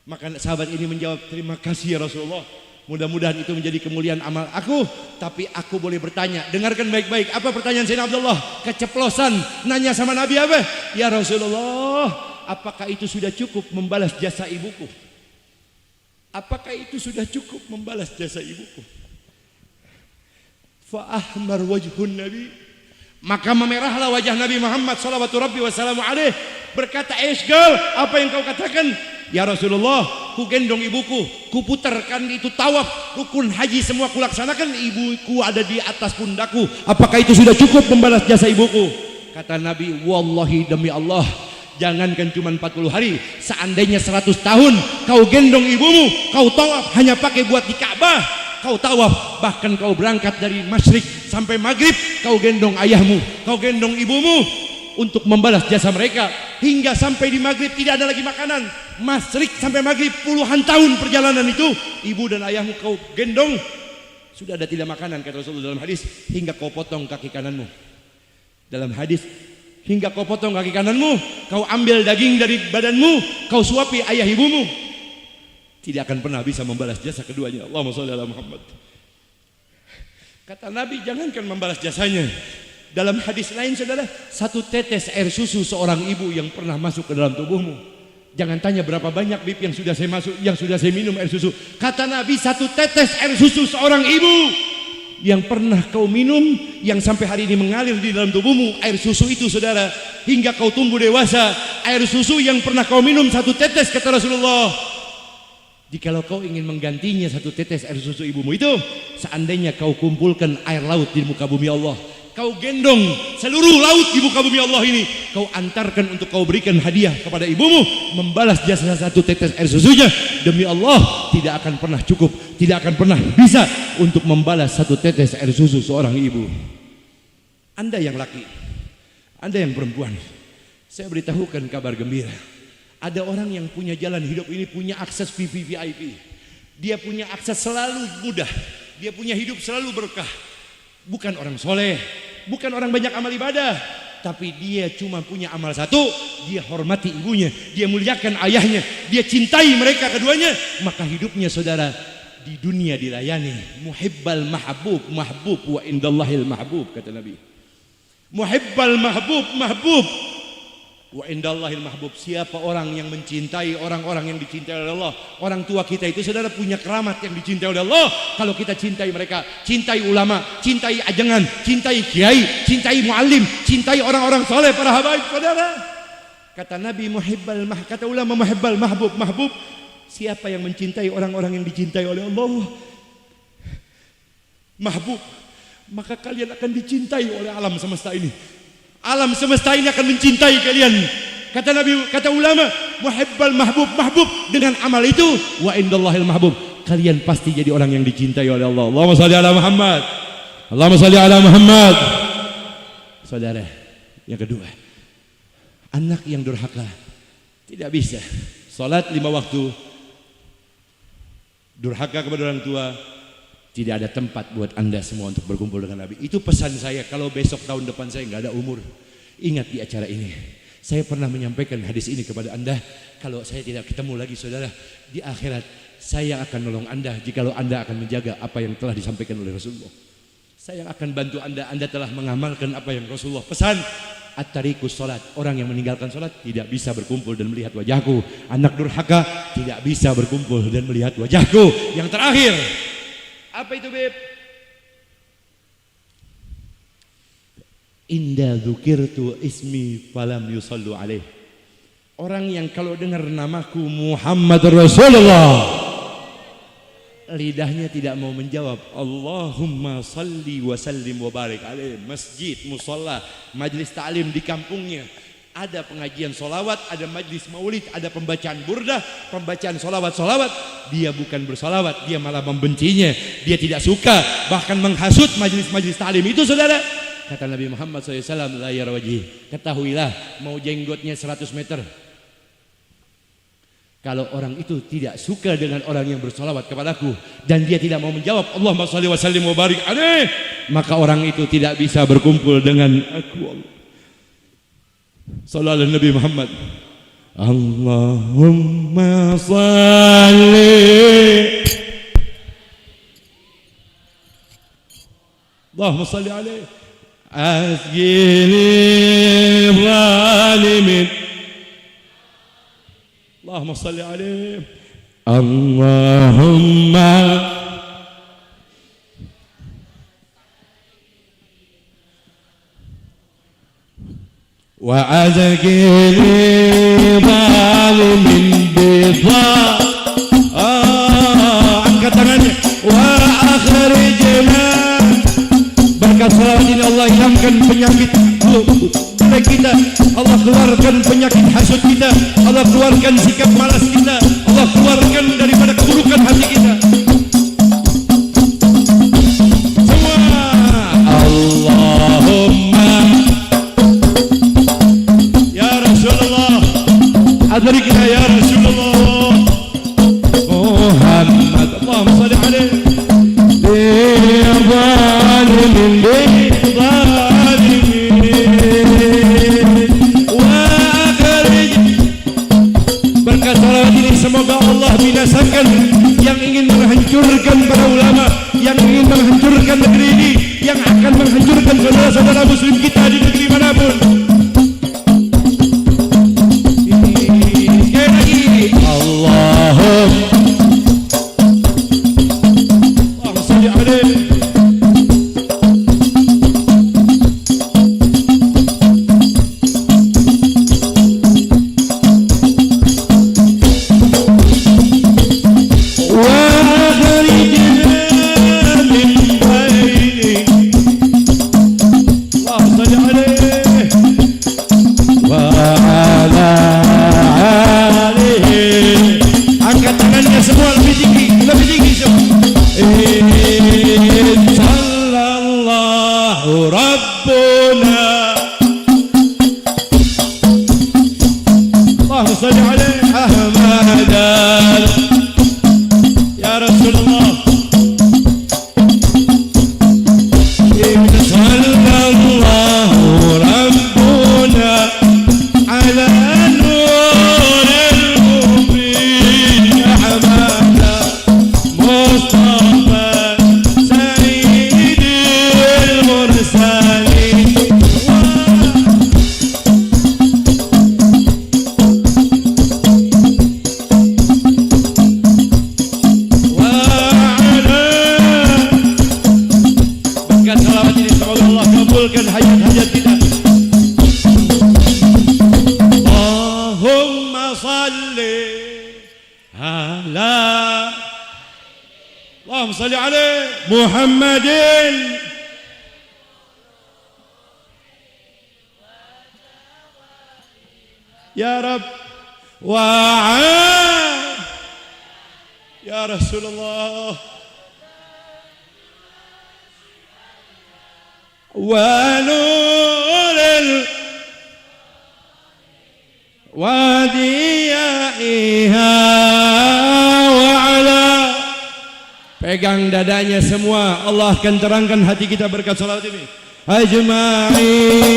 Maka sahabat ini menjawab, terima kasih ya Rasulullah, mudah-mudahan itu menjadi kemuliaan amal aku. Tapi aku boleh bertanya, dengarkan baik-baik. Apa pertanyaan Sayyidina Abdullah? Keceplosan, nanya sama Nabi apa? Ya Rasulullah, apakah itu sudah cukup membalas jasa ibuku? Apakah itu sudah cukup membalas jasa ibuku? Fa'ahmar wajhun Nabi, maka memerahlah wajah Nabi Muhammad sallallahu rabbi wassalamu alaih. Berkata, Esgal, apa yang kau katakan? Ya Rasulullah, ku gendong ibuku, ku putarkan itu tawaf, rukun haji semua ku laksanakan, ibuku ada di atas pundakku. Apakah itu sudah cukup membalas jasa ibuku? Kata Nabi, wallahi demi Allah, jangankan cuma 40 hari, seandainya 100 tahun kau gendong ibumu, kau tawaf hanya pakai buat di Ka'bah, kau tawaf, bahkan kau berangkat dari masyrik sampai maghrib, kau gendong ayahmu, kau gendong ibumu untuk membalas jasa mereka, hingga sampai di maghrib tidak ada lagi makanan. Masyrik sampai maghrib, puluhan tahun perjalanan itu, ibu dan ayahmu kau gendong, sudah ada tidak makanan, kata Rasulullah dalam hadis, hingga kau potong kaki kananmu. Dalam hadis, hingga kau potong kaki kananmu, kau ambil daging dari badanmu, kau suapi ayah ibumu, tidak akan pernah bisa membalas jasa keduanya. Allahumma sholli ala Muhammad. Kata Nabi, jangankan membalas jasanya, dalam hadis lain, saudara, 1 tetes air susu seorang ibu yang pernah masuk ke dalam tubuhmu, jangan tanya berapa banyak bib yang sudah saya minum air susu. Kata Nabi, 1 tetes air susu seorang ibu yang pernah kau minum, yang sampai hari ini mengalir di dalam tubuhmu, air susu itu, saudara, hingga kau tumbuh dewasa, air susu yang pernah kau minum 1 tetes, kata Rasulullah, jikalau kau ingin menggantinya 1 tetes air susu ibumu itu, seandainya kau kumpulkan air laut di muka bumi Allah, kau gendong seluruh laut di muka bumi Allah ini, kau antarkan untuk kau berikan hadiah kepada ibumu, membalas jasa 1 tetes air susunya, demi Allah tidak akan pernah cukup, tidak akan pernah bisa untuk membalas 1 tetes air susu seorang ibu. Anda yang laki, Anda yang perempuan, saya beritahukan kabar gembira. Ada orang yang punya jalan hidup ini, punya akses VIP. Dia punya akses selalu mudah, dia punya hidup selalu berkah. Bukan orang soleh, bukan orang banyak amal ibadah, tapi dia cuma punya amal satu, dia hormati ibunya, dia muliakan ayahnya, dia cintai mereka keduanya, maka hidupnya, saudara, di dunia dilayani. Muhibbal mahbub, mahbub wa indallahil mahbub, kata Nabi. Muhibbal mahbub, mahbub wa indallahil mahbub. Siapa orang yang mencintai orang-orang yang dicintai oleh Allah? Orang tua kita itu, saudara, punya keramat yang dicintai oleh Allah. Kalau kita cintai mereka, cintai ulama, cintai ajengan, cintai kiai, cintai muallim, cintai orang-orang soleh, para habaib, saudara. Kata Nabi, kata ulama, muhibbal mahbub, mahbub. Siapa yang mencintai orang-orang yang dicintai oleh Allah, mahbub, maka kalian akan dicintai oleh alam semesta ini. Alam semesta ini akan mencintai kalian. Kata Nabi, kata ulama, muhibbal mahbub, mahbub, dengan amal itu, wa indallahil mahbub, kalian pasti jadi orang yang dicintai oleh Allah. Allahumma shalli ala Muhammad, Allahumma shalli ala Muhammad. Saudara, yang kedua, anak yang durhaka tidak bisa salat 5 waktu, durhaka kepada orang tua. Tidak ada tempat buat Anda semua untuk berkumpul dengan Nabi. Itu pesan saya. Kalau besok tahun depan saya nggak ada umur, ingat di acara ini, saya pernah menyampaikan hadis ini kepada Anda. Kalau saya tidak ketemu lagi, saudara, di akhirat saya akan nolong Anda jikalau Anda akan menjaga apa yang telah disampaikan oleh Rasulullah. Saya akan bantu Anda. Anda telah mengamalkan apa yang Rasulullah pesan. At-tarikus salat, orang yang meninggalkan salat tidak bisa berkumpul dan melihat wajahku. Anak durhaka tidak bisa berkumpul dan melihat wajahku. Yang terakhir, apa itu, Beb? Inda dzukirtu ismi falam yusallu alaih. Orang yang kalau dengar namaku Muhammad Rasulullah, lidahnya tidak mau menjawab Allahumma salli wa sallim wa barik alaih. Masjid, musola, majelis ta'lim di kampungnya, ada pengajian solawat, ada majlis maulid, ada pembacaan burdah, pembacaan solawat, dia bukan bersolawat, dia malah membencinya, dia tidak suka, bahkan menghasut majlis-majlis ta'lim itu, saudara. Kata Nabi Muhammad SAW, la yara wajhi, ketahuilah, mau jenggotnya 100 meter, kalau orang itu tidak suka dengan orang yang bersolawat kepadaku dan dia tidak mau menjawab Allahumma shalli wa sallim wa barik alaih, maka orang itu tidak bisa berkumpul dengan aku. Sallallahu Nabi Muhammad. Allahumma shalli, Allahumma shalli alaih, asgini zalimin, Allahumma salli alaih, Allahumma wa azgini zalimin bidha, angkat tangannya, wa akhrijna, berkat salawat ini Allah hilangkan penyakit kita, Allah keluarkan penyakit hasud kita, Allah keluarkan sikap malas kita, Allah keluarkan daripada keburukan hati kita. Semua Allahumma ya Rasulullah, adrikna ya Rasulullah Muhammad, Allahumma salli alaihi semoga Allah binasakan yang ingin menghancurkan para ulama, yang ingin menghancurkan negeri ini, yang akan menghancurkan saudara-saudara muslim kita di negeri manapun. Sekali lagi, Allahumma salli alaihi. Muhammadin ya Rabb wa ya Rasulullah wa nuril wadiyaiha wa ala. Pegang dadanya semua, Allah akan terangkan hati kita berkat salawat ini. Ajma'in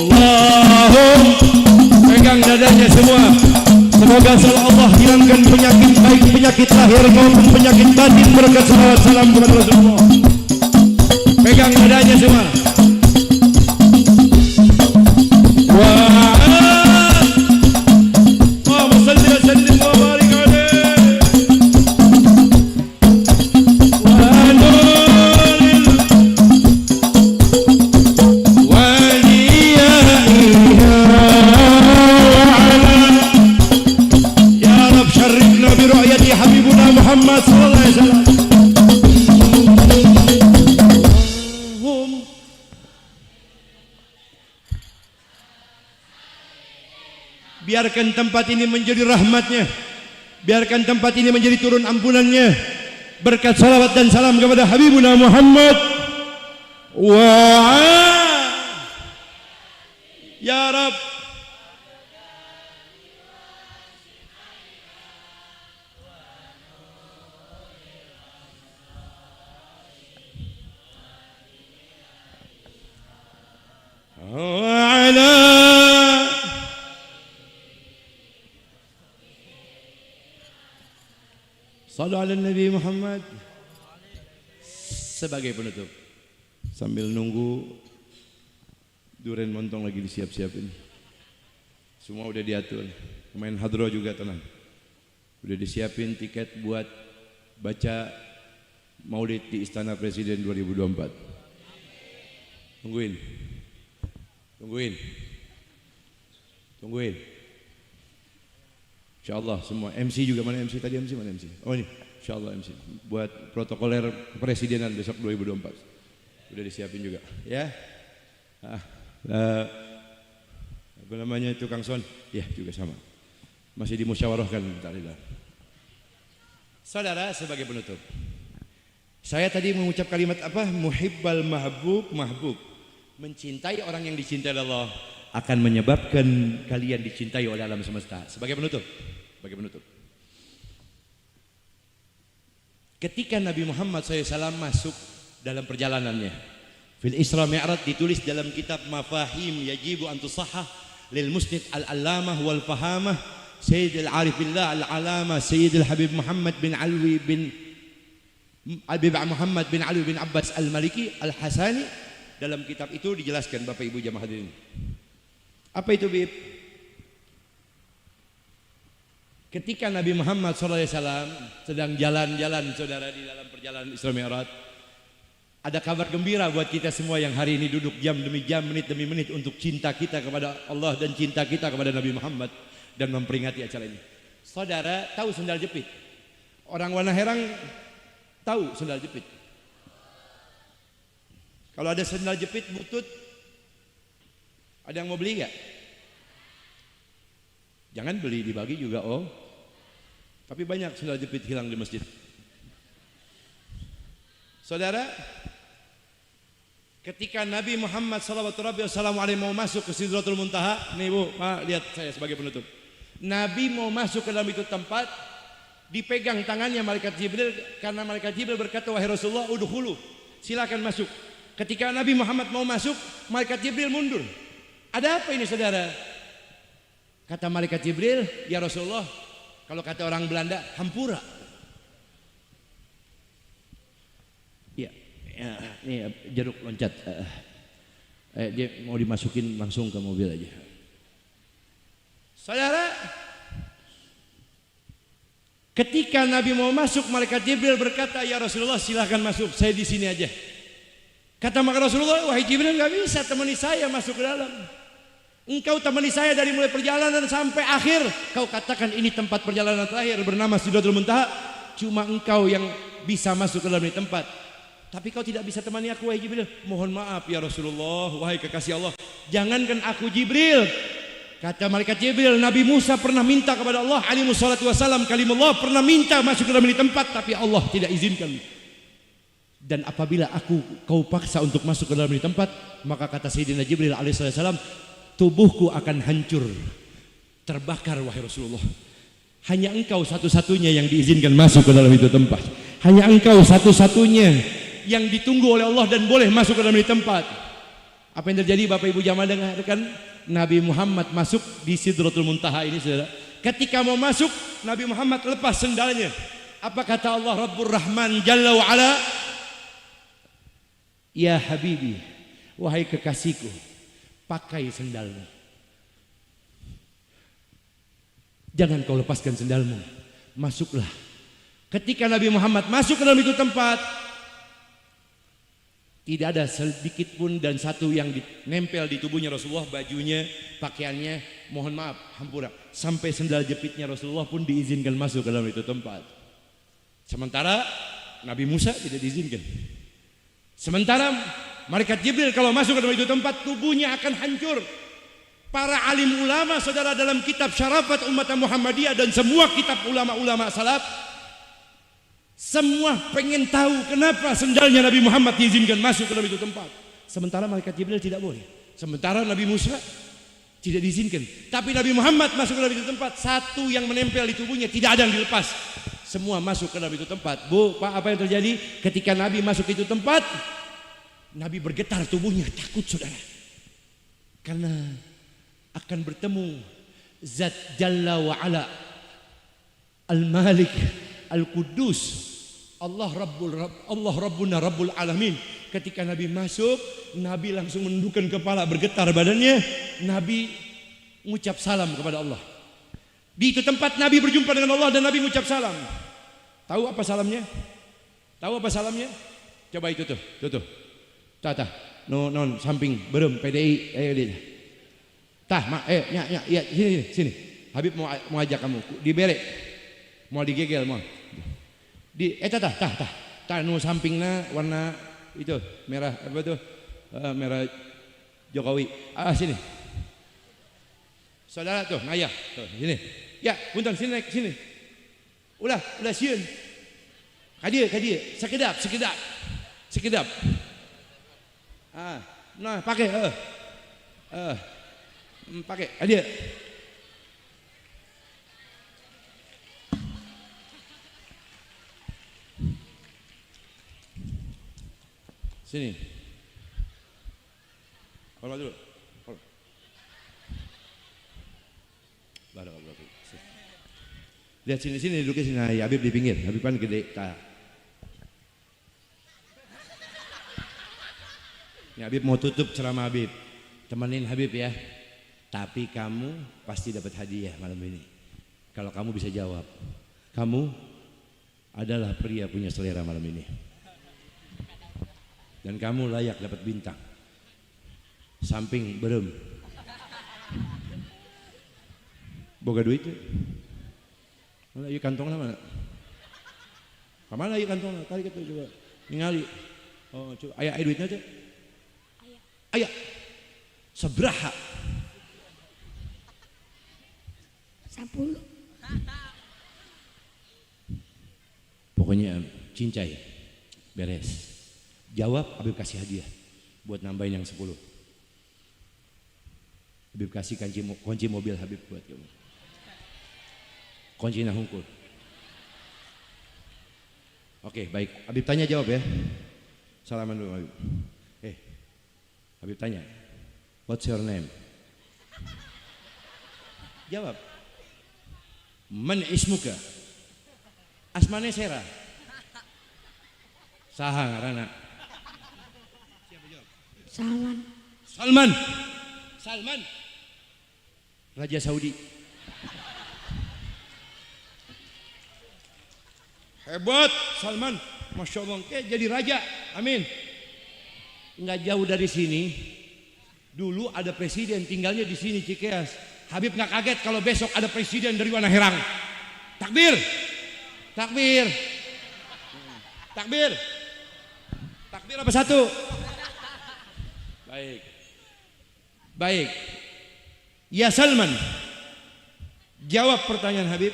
Allahum, pegang dadanya semua. Semoga Allah hilangkan penyakit, baik penyakit lahir maupun penyakit batin, berkat salawat salam kepada Rasulullah. Pegang dadanya semua. Muhammad sallallahu alaihi wasallam. biarkan tempat ini menjadi rahmatnya, biarkan tempat ini menjadi turun ampunannya, berkat salawat dan salam kepada Habibuna Muhammad wa ya Rabb. Sallu ala Nabi Muhammad. Sebagai penutup, sambil nunggu durian montong lagi disiap-siapin, semua udah diatur, pemain hadroh juga tenang, udah disiapin tiket buat baca maulid di Istana Presiden 2024. Tungguin InsyaAllah semua. MC juga, mana MC tadi? MC mana MC? Oh ini, InsyaAllah MC buat protokoler presidenan besok 2024 udah disiapin juga ya. Apa namanya itu Kang Son? Ya juga sama, masih dimusyawarahkan bentar. Saudara, sebagai penutup, saya tadi mengucap kalimat apa? Muhibbal mahbub. Mencintai orang yang dicintai Allah akan menyebabkan kalian dicintai oleh alam semesta. Sebagai penutup, ketika Nabi Muhammad SAW masuk dalam perjalanannya, fil Isra Mi'raj, ditulis dalam kitab Mafahim Yajibu an Tusahhah lil Musnid al-Allamah wal Fahamah Sayyid al-Arif Billah al-Alamah Sayyid al-Habib Muhammad bin Alwi bin Abbas al-Maliki al-Hasani. Dalam kitab itu dijelaskan, Bapak Ibu jamaah hadirin. Apa itu, Bib? Ketika Nabi Muhammad SAW sedang jalan-jalan, saudara, di dalam perjalanan Isra Mi'raj, ada kabar gembira buat kita semua yang hari ini duduk jam demi jam, menit demi menit untuk cinta kita kepada Allah dan cinta kita kepada Nabi Muhammad dan memperingati acara ini. Saudara, tahu sendal jepit? Orang Wana Herang tahu sendal jepit? Kalau ada sendal jepit butut, ada yang mau beli nggak? Jangan beli, dibagi juga om. Tapi banyak sendal jepit hilang di masjid. Saudara, ketika Nabi Muhammad SAW mau masuk ke Sidratul Muntaha, nih Bu, lihat saya sebagai penutup. Nabi mau masuk ke dalam itu tempat, dipegang tangannya malaikat Jibril, karena malaikat Jibril berkata, wahai Rasulullah, udkhulu, silakan masuk. Ketika Nabi Muhammad mau masuk, malaikat Jibril mundur. Ada apa ini, saudara? Kata malaikat Jibril, ya Rasulullah, kalau kata orang Belanda, hampura. Ya, ini jeruk loncat. Dia mau dimasukin langsung ke mobil aja. Saudara, ketika Nabi mau masuk, malaikat Jibril berkata, ya Rasulullah, silahkan masuk, saya di sini aja. Kata maka Rasulullah, wahai Jibril, gak bisa temani saya masuk ke dalam. Engkau temani saya dari mulai perjalanan sampai akhir. Kau katakan ini tempat perjalanan terakhir bernama Sidratul Muntaha. Cuma engkau yang bisa masuk ke dalam ini tempat. Tapi kau tidak bisa temani aku, wahai Jibril. Mohon maaf ya Rasulullah, wahai kekasih Allah. Jangankan aku, Jibril. Kata malaikat Jibril, Nabi Musa pernah minta kepada Allah, alaihi wassalatu wassalam, kalimullah, pernah minta masuk ke dalam ini tempat, tapi Allah tidak izinkan. Dan apabila kau paksa untuk masuk ke dalam ini tempat, maka kata Sayyidina Jibril alaihissalam, tubuhku akan hancur, terbakar wahai Rasulullah. Hanya engkau satu-satunya yang diizinkan masuk ke dalam itu tempat. Hanya engkau satu-satunya yang ditunggu oleh Allah dan boleh masuk ke dalam ini tempat. Apa yang terjadi, Bapak Ibu jamaah dengarkan? Nabi Muhammad masuk di Sidratul Muntaha ini, saudara. Ketika mau masuk, Nabi Muhammad lepas sendalnya. Apa kata Allah Rabbur Rahman Jalla wa Ala? Ya Habibi, wahai kekasihku, pakai sendalmu. Jangan kau lepaskan sendalmu. Masuklah. Ketika Nabi Muhammad masuk ke dalam itu tempat, tidak ada sedikit pun dan satu yang nempel di tubuhnya Rasulullah, bajunya, pakaiannya, mohon maaf, hampura. Sampai sendal jepitnya Rasulullah pun diizinkan masuk ke dalam itu tempat. Sementara Nabi Musa tidak diizinkan. Sementara malaikat Jibril kalau masuk ke dalam itu tempat, tubuhnya akan hancur, para alim ulama saudara dalam kitab Syarafat Umat Muhammadiyah dan semua kitab ulama-ulama salaf semua pengen tahu kenapa sendalnya Nabi Muhammad diizinkan masuk ke dalam itu tempat, sementara malaikat Jibril tidak boleh, sementara Nabi Musa tidak diizinkan, tapi Nabi Muhammad masuk ke dalam itu tempat. Satu yang menempel di tubuhnya tidak ada yang dilepas, semua masuk ke dalam itu tempat. Bu, Pak, apa yang terjadi ketika Nabi masuk ke itu tempat? Nabi bergetar tubuhnya, takut saudara, karena akan bertemu Zat Jalla wa Ala, Al-Malik, Al-Quddus, Allah Rabbuna Rabbul Alamin. Ketika Nabi masuk, Nabi langsung menundukkan kepala, bergetar badannya. Nabi mengucap salam kepada Allah. Di itu tempat Nabi berjumpa dengan Allah dan Nabi mengucap salam. Tahu apa salamnya? Tahu apa salamnya? Coba itu tuh. Tah. Non samping berem PDI ayo dia. Tah, ya sini. Habib mau ajak kamu dibelek. Mau digegel mau. Tah nu sampingna warna itu merah apa tuh? Merah Jokowi. Sini. Saudara tuh, ngayah tuh sini. Ya, punten sini naik sini. Ulah sieun. Ka dieu, sekedap. Nah, pakai pakai dia. Sini. Kalau dulu. Barakallahu fiik. Lihat sini duduk sini. Nah, Habib di pinggir. Habib kan gede. Ya, Habib mau tutup ceramah Habib. Temenin Habib ya. Tapi kamu pasti dapat hadiah malam ini. Kalau kamu bisa jawab. Kamu adalah pria punya selera malam ini. Dan kamu layak dapat bintang. Samping berem. Boga duit tuh. Mana ieu kantongna mana? Kamana ieu kantongna? Tarik atuh coba. Ningali. Oh, coba aya duitnya teh? Aya. Sabaraha? 10. Pokoknya cincai. Beres. Jawab, Habib kasih hadiah buat nambahin yang 10. Habib kasih kunci mobil Habib buat kamu. Kunci hungkul. Oke, baik. Habib tanya jawab ya. Salaman dulu Habib. Habib tanya. What's your name? Jawab. Man ismuka? Asmane Sera. Saha ngaranna? Salman. Raja Saudi. Hebat Salman, Masya Allah, jadi raja, amin. Nggak jauh dari sini, dulu ada presiden tinggalnya di sini Cikeas. Habib nggak kaget kalau besok ada presiden dari Wanaherang. Takbir. Takbir apa satu? Baik. Ya Salman, jawab pertanyaan Habib.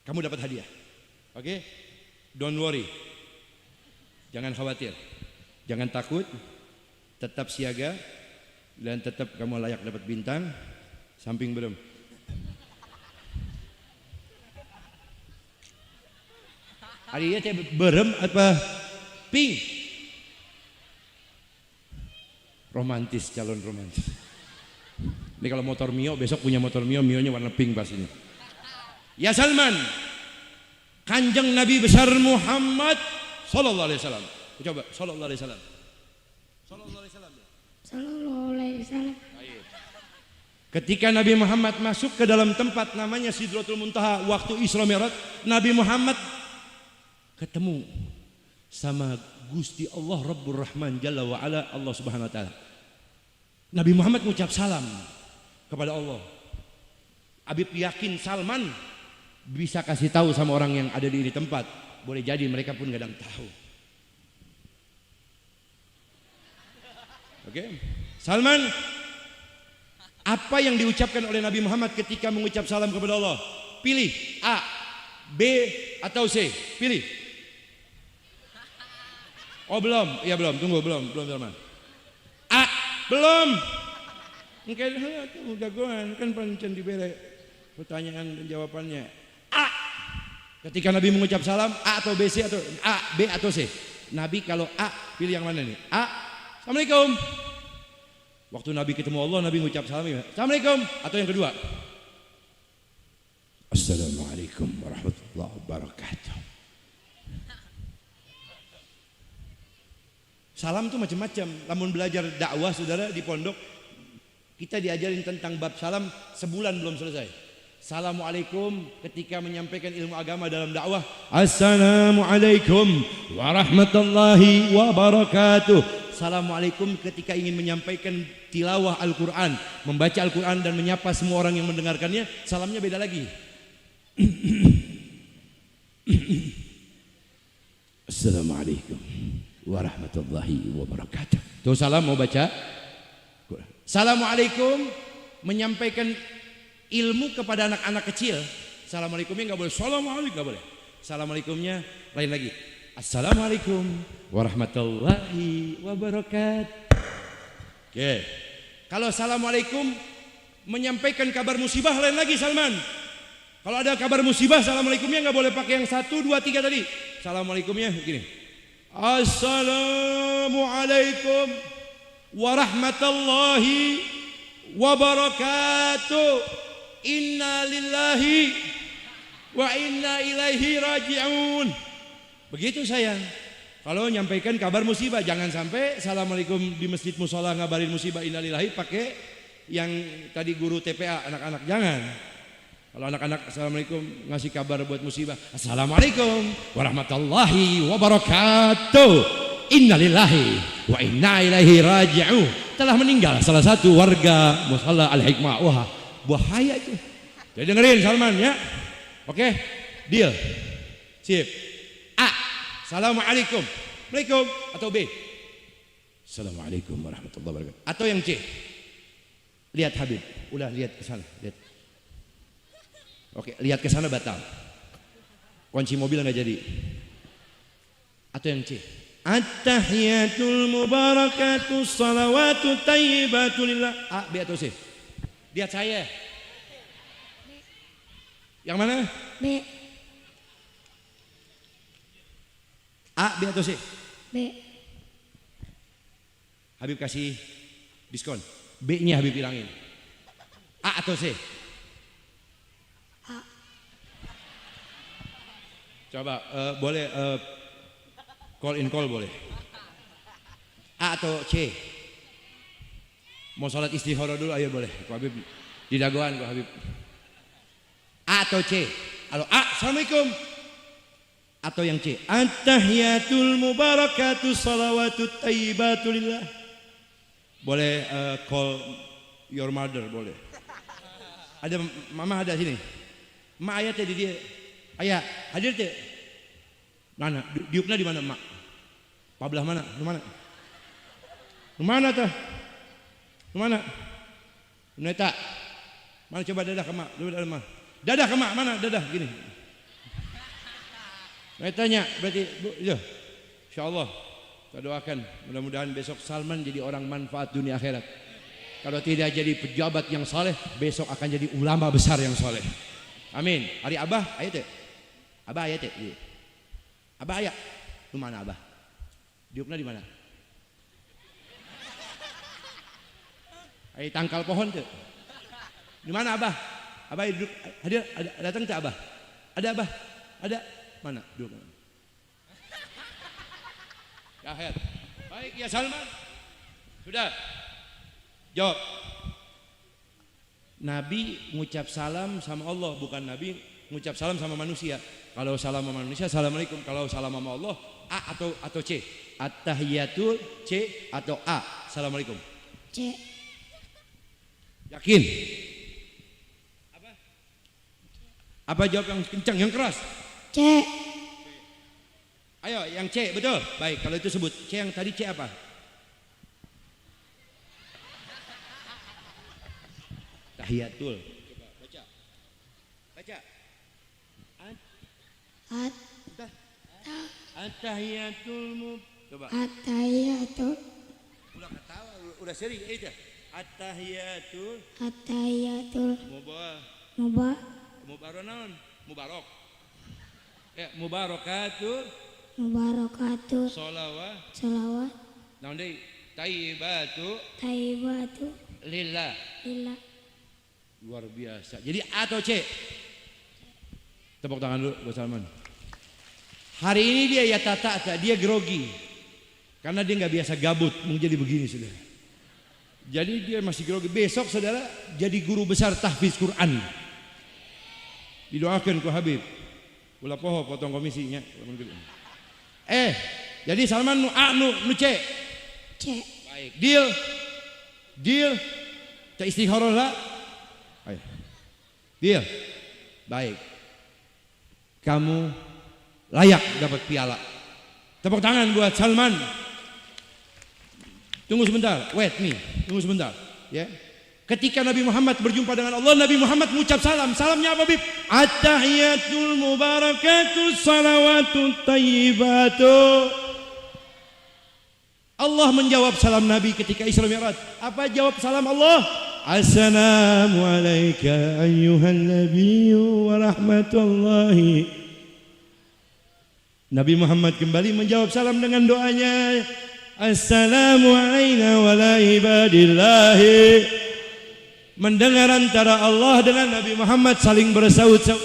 Kamu dapat hadiah. Oke? Don't worry. Jangan khawatir. Jangan takut. Tetap siaga dan tetap kamu layak dapat bintang. Samping belum. Hari ini berem apa pink? Romantis, calon romantis. Ini kalau motor Mio, besok punya motor Mio-nya warna pink pas ini. Ya Salman, Kanjeng Nabi besar Muhammad sallallahu alaihi wasallam. Coba sallallahu alaihi wasallam. Sallallahu alaihi wasallam. Ketika Nabi Muhammad masuk ke dalam tempat namanya Sidratul Muntaha waktu Isra Mi'raj, Nabi Muhammad ketemu sama Gusti Allah Rabbur Rahman Jalla wa Ala, Allah Subhanahu wa taala. Nabi Muhammad mengucap salam kepada Allah. Habib yakin Salman bisa kasih tahu sama orang yang ada di tempat. Boleh jadi mereka pun kadang tahu. Oke. Salman, Apa yang diucapkan oleh Nabi Muhammad ketika mengucap salam kepada Allah? Pilih A, B atau C. Pilih. Oh belum, ya belum, tunggu belum Salman. A, belum. Mungkin udah kan pancen dibere pertanyaan dan jawabannya. A. Ketika Nabi mengucap salam, A atau B, C atau A, B atau C. Nabi kalau A, pilih yang mana nih? A. Assalamualaikum. Waktu Nabi ketemu Allah, Nabi mengucap salam, Assalamualaikum. Atau yang kedua, Assalamualaikum warahmatullahi wabarakatuh. Salam itu macam-macam. Lamun belajar dakwah saudara di pondok, kita diajarin tentang bab salam sebulan belum selesai. Assalamualaikum ketika menyampaikan ilmu agama dalam dakwah. Assalamualaikum warahmatullahi wabarakatuh. Assalamualaikum ketika ingin menyampaikan tilawah Al-Quran, membaca Al-Quran dan menyapa semua orang yang mendengarkannya, salamnya beda lagi. Assalamualaikum warahmatullahi wabarakatuh. Tuh salam mau baca. Assalamualaikum menyampaikan ilmu kepada anak-anak kecil. Assalamualaikumnya nggak boleh. Assalamualaikum nggak boleh. Assalamualaikumnya lain lagi. Assalamualaikum warahmatullahi wabarakatuh. Oke. Kalau assalamualaikum menyampaikan kabar musibah lain lagi Salman. Kalau ada kabar musibah, assalamualaikumnya nggak boleh pakai yang 1, 2, 3 tadi. Assalamualaikumnya begini. Assalamualaikum warahmatullahi wabarakatuh. Inna lillahi wa inna ilaihi raji'un. Begitu sayang. Kalau nyampaikan kabar musibah, jangan sampai assalamualaikum di masjid musola ngabarin musibah innalillahi pakai yang tadi guru TPA anak-anak, jangan. Kalau anak-anak assalamualaikum ngasih kabar buat musibah, assalamualaikum warahmatullahi wabarakatuh. Innalillahi wa inna ilaihi raji'un. Telah meninggal salah satu warga musalla Al-Hikmah. Wah, bahaya itu. Jadi dengerin Salman ya. Oke, deal. Sip. A. Assalamualaikum. Waalaikum. Atau B. Assalamualaikum warahmatullahi wabarakatuh. Atau yang C. Lihat Habib. Udah lihat ke sana. Lihat. Oke, lihat ke sana batal. Kunci mobil nggak jadi. Atau yang C. At-tahiyatul mubarakatuh salawatu tayyibatu lillah. A, B atau C? Lihat saya. Yang mana? B. A, B atau C? B. Habib kasih diskon. B-nya Habib bilangin. A atau C? A. Coba boleh call in call boleh. A atau C? Mau sholat istikharah dulu ayo boleh. Kok Habib di dagoan kok Habib. A atau C? Halo A, assalamualaikum. Atau yang C? At-tahiyatul mubarakatuh salawatut tayyibatu lillah. Boleh call your mother boleh. Ada mama ada sini. Mak ayah tadi dia. Ayah hadir teh. Mana? Diupna di mana mak? Pabelah mana? Di mana? Di mana tuh? Di mana? Neta. Mana coba dadah ke mak? Dadah mak. Dadah ke mak mana? Dadah gini. Saya tanya berarti Bu, ya. Insyaallah kita doakan mudah-mudahan besok Salman jadi orang manfaat dunia akhirat. Kalau tidak jadi pejabat yang saleh, besok akan jadi ulama besar yang saleh. Amin. Hari Abah ayat teh. Abah ayat teh. Abah ayat. Di mana Abah? Diupna di mana? Ay tangkal pohon tuh. Di mana Abah? Abah duduk hadir datang ke Abah. Ada Abah? Ada. Mana? Duduk. Ya, hayat. Baik ya Salman. Sudah. Jawab. Nabi ngucap salam sama Allah, bukan Nabi ngucap salam sama manusia. Kalau salam sama manusia, assalamualaikum. Kalau salam sama Allah, A atau C? At-tahiyatul C atau A? Assalamualaikum. C. Yakin? Apa jawab yang kencang, yang keras? C. Ayo, yang C, betul. Baik, kalau itu sebut. C yang tadi C apa? At-tahiyatul. Coba baca. Baca. At At-tahiyatul. Coba. At-tahiyatul. Udah ketawa, udah sering itu. At-tahiyatul. At-tahiyatul. Mubarak. Mubarak. Mubarakatul. Mubarakatuh. Sholawat. Naon deui? Thayyibatu. Lillah. Luar biasa. Jadi A atau C? Tepuk tangan dulu buat Salman. Hari ini dia ya tata, dia grogi. Karena dia nggak biasa gabut, mau jadi begini sudah. Jadi dia masih grogi. Besok saudara jadi guru besar tahfiz Quran. Didoakan ku Habib. Ulah poho potong komisinya. Jadi Salman nu A nu C. C. Baik. Deal. Kita istikharah lah. Ayo. Deal. Baik. Kamu layak dapat piala. Tepuk tangan buat Salman. Tunggu sebentar. Tunggu sebentar. Ya. Ketika Nabi Muhammad berjumpa dengan Allah, Nabi Muhammad mengucap salam. Salamnya apa, Bib? At-tahiyatul mubarakatul salawatut tayyibatu. Allah menjawab salam Nabi ketika Isra Mi'raj. Apa jawab salam Allah? Assalamu alayka ayyuhan nabiyyu wa rahmatullahi. Nabi Muhammad kembali menjawab salam dengan doanya. Assalamu alayna wa ala ibadillahi. Mendengar antara Allah dengan Nabi Muhammad saling bersaut-saut,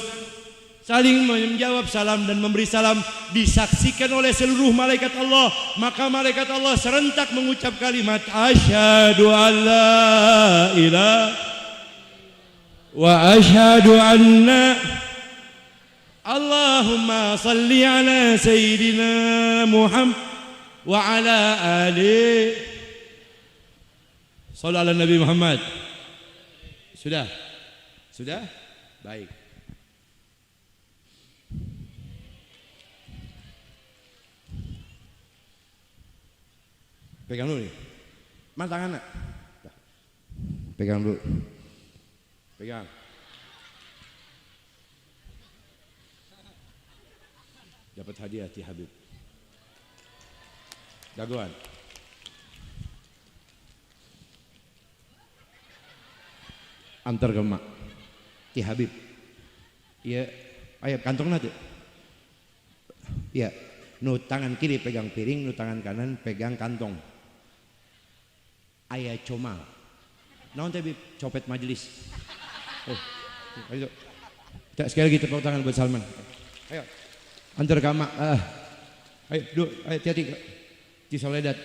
saling menjawab salam dan memberi salam, disaksikan oleh seluruh malaikat Allah. Maka malaikat Allah serentak mengucap kalimat asyhadu an la ilaha wa asyhadu anna Allahumma salli ala sayyidina Muhammad wa ala ali. Shallallahu ala Nabi Muhammad. Sudah? Baik. Pegang dulu nih. Mana tangannya? Pegang dulu. Pegang. Dapat hadiah Ti Habib. Jagoan. Antar ke mak Ti Habib. Iya, ayo kantong nanti. Iya, nu tangan kiri pegang piring, nu tangan kanan pegang kantong. Ayah comal. Naon teh Bib? Copet majelis. Ayo. Sekali lagi tepuk tangan buat Salman. Ayo. Antar ke mak. Ayo, hati-hati. Ti Soledad.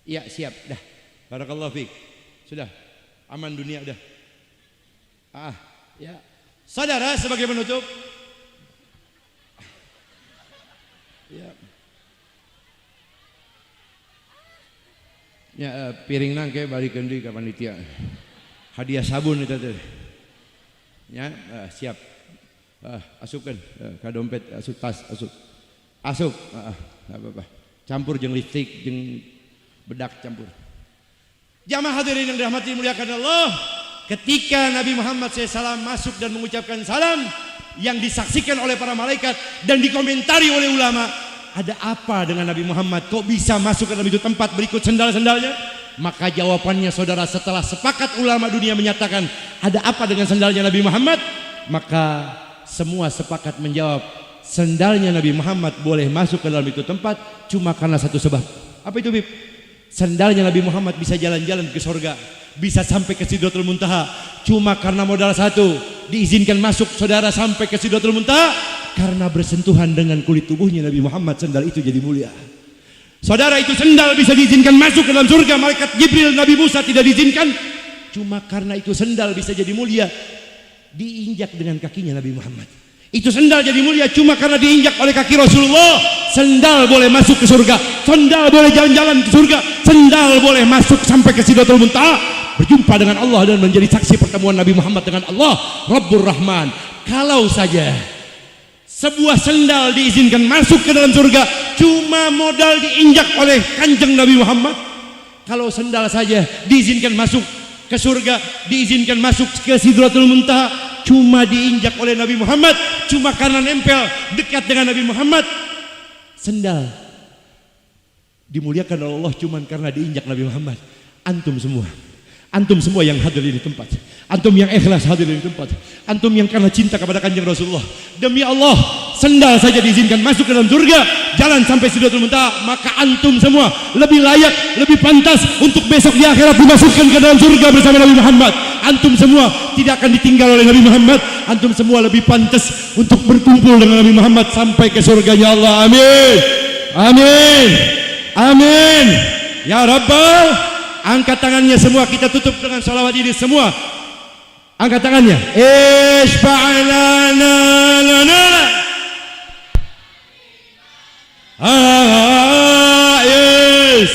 Iya, siap. Dah. Barakallahu fiik. Sudah, aman dunia udah. Ya. Saudara sebagai penutup. Ya. Ya piring nangke balikeun deui ka panitia. Hadiah sabun eta teh. Ya, siap. Asupkeun ka dompet, asup tas, asup. Apa-apa. Campur jeung lipstik jeung bedak campur. Jamaah hadirin yang dirahmati muliakan Allah, ketika Nabi Muhammad SAW masuk dan mengucapkan salam yang disaksikan oleh para malaikat dan dikomentari oleh ulama, ada apa dengan Nabi Muhammad kok bisa masuk ke dalam itu tempat berikut sendal-sendalnya? Maka jawabannya saudara, setelah sepakat ulama dunia menyatakan ada apa dengan sendalnya Nabi Muhammad, maka semua sepakat menjawab sendalnya Nabi Muhammad boleh masuk ke dalam itu tempat cuma karena satu sebab. Apa itu, Bib? Sendalnya Nabi Muhammad bisa jalan-jalan ke surga, bisa sampai ke Sidratul Muntaha cuma karena modal satu, diizinkan masuk saudara sampai ke Sidratul Muntaha karena bersentuhan dengan kulit tubuhnya Nabi Muhammad, sendal itu jadi mulia. Saudara, itu sendal bisa diizinkan masuk ke dalam surga, malaikat Jibril, Nabi Musa tidak diizinkan cuma karena itu sendal bisa jadi mulia, diinjak dengan kakinya Nabi Muhammad. Itu sendal jadi mulia cuma karena diinjak oleh kaki Rasulullah. Sendal boleh masuk ke surga, sendal boleh jalan-jalan ke surga, sendal boleh masuk sampai ke Sidratul Muntaha, berjumpa dengan Allah dan menjadi saksi pertemuan Nabi Muhammad dengan Allah Rabbur Rahman. Kalau saja sebuah sendal diizinkan masuk ke dalam surga cuma modal diinjak oleh kanjeng Nabi Muhammad, kalau sendal saja diizinkan masuk ke surga, diizinkan masuk ke Sidratul Muntaha, cuma diinjak oleh Nabi Muhammad, cuma karena nempel dekat dengan Nabi Muhammad. Sendal dimuliakan oleh Allah cuma karena diinjak Nabi Muhammad. Antum semua yang hadir di tempat, antum yang ikhlas hadir di tempat, antum yang karena cinta kepada Kanjeng Rasulullah, demi Allah, sendal saja diizinkan masuk ke dalam surga, jalan sampai Sidratul Muntaha, maka antum semua lebih layak, lebih pantas untuk besok di akhirat dimasukkan ke dalam surga bersama Nabi Muhammad. Antum semua tidak akan ditinggal oleh Nabi Muhammad. Antum semua lebih pantas untuk berkumpul dengan Nabi Muhammad sampai ke surganya Allah. Amin, amin, amin. Ya Rabbal, angkat tangannya semua, kita tutup dengan salawat ini semua. Angkat tangannya. Ishfa'lana lana. Yes.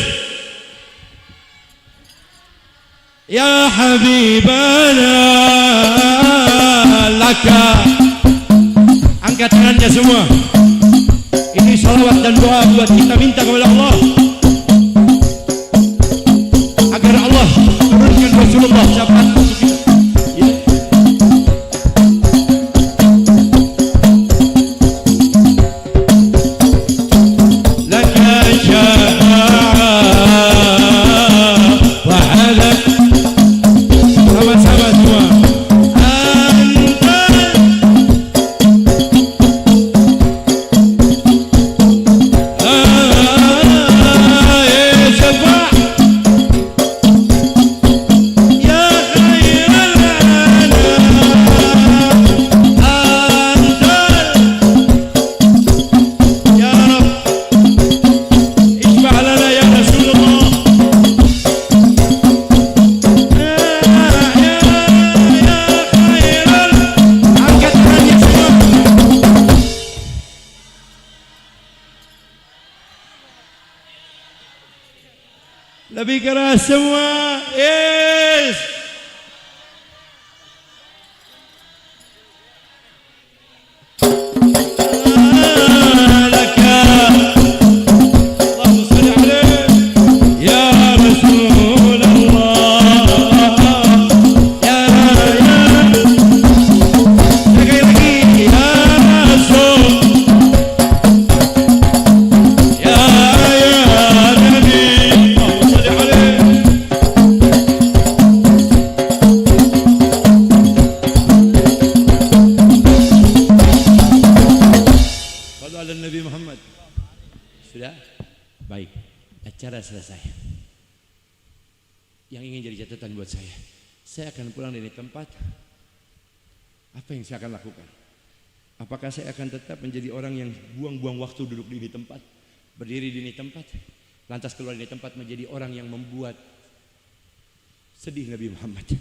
Ya Habibana laka. Angkat tangannya semua. Ini salawat dan doa buat kita minta kepada Allah agar Allah turunkan Rasulullah syafaat untuk kita. Ya. Laka syafaat wa ala, sama-sama semua. Lebih keras semua. Yes. Nabi Muhammad. Sudah? Baik, acara selesai. Yang ingin jadi catatan buat saya akan pulang dari tempat. Apa yang saya akan lakukan? Apakah saya akan tetap menjadi orang yang buang-buang waktu duduk di ini tempat, berdiri di ini tempat, lantas keluar dari tempat menjadi orang yang membuat sedih Nabi Muhammad?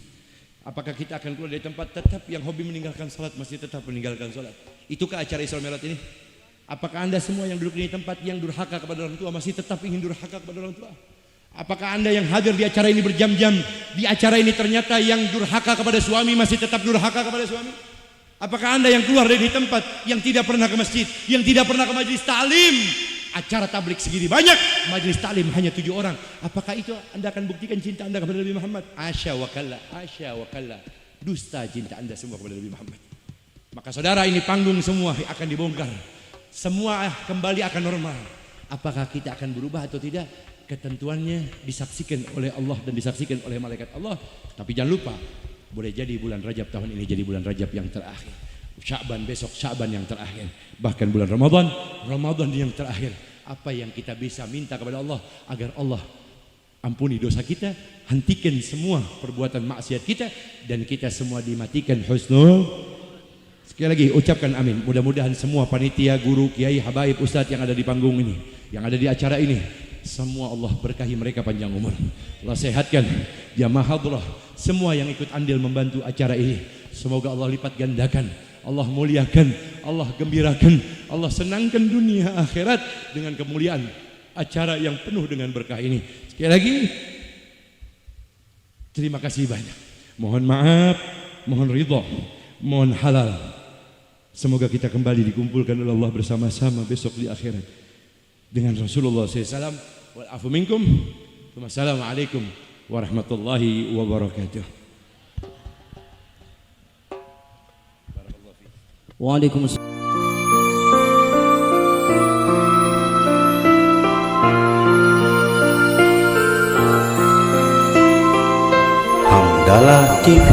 Apakah kita akan keluar dari tempat tetap yang hobi meninggalkan salat masih tetap meninggalkan salat? Itukah acara Isra Mi'raj ini? Apakah Anda semua yang duduk di tempat yang durhaka kepada orang tua masih tetap ingin durhaka kepada orang tua? Apakah Anda yang hadir di acara ini berjam-jam, di acara ini ternyata yang durhaka kepada suami masih tetap durhaka kepada suami? Apakah Anda yang keluar dari tempat yang tidak pernah ke masjid, yang tidak pernah ke majelis ta'lim? Acara tablik segini banyak, majelis ta'lim hanya 7 orang. Apakah itu Anda akan buktikan cinta Anda kepada Nabi Muhammad? Asya wa kalla, asya wa kalla. Dusta cinta Anda semua kepada Nabi Muhammad. Maka saudara, ini panggung semua akan dibongkar. Semua kembali akan normal. Apakah kita akan berubah atau tidak? Ketentuannya disaksikan oleh Allah dan disaksikan oleh malaikat Allah. Tapi jangan lupa, boleh jadi bulan Rajab tahun ini jadi bulan Rajab yang terakhir. Sya'ban besok Sya'ban yang terakhir. Bahkan bulan Ramadan yang terakhir. Apa yang kita bisa minta kepada Allah agar Allah ampuni dosa kita, hentikan semua perbuatan maksiat kita, dan kita semua dimatikan husnul. Sekali lagi ucapkan amin. Mudah-mudahan semua panitia, guru, kiai, habaib, ustadz yang ada di panggung ini, yang ada di acara ini, semua Allah berkahi mereka panjang umur. Allah sehatkan jamaah hadrah, semua yang ikut andil membantu acara ini. Semoga Allah lipat gandakan, Allah muliakan, Allah gembirakan, Allah senangkan dunia akhirat dengan kemuliaan acara yang penuh dengan berkah ini. Sekali lagi terima kasih banyak. Mohon maaf, mohon ridha, mohon halal. Semoga kita kembali dikumpulkan oleh Allah bersama-sama besok di akhirat dengan Rasulullah SAW. Wal afu minkum. Wassalamualaikum warahmatullahi wabarakatuh. Waalaikumsalam. Hamdalah TV.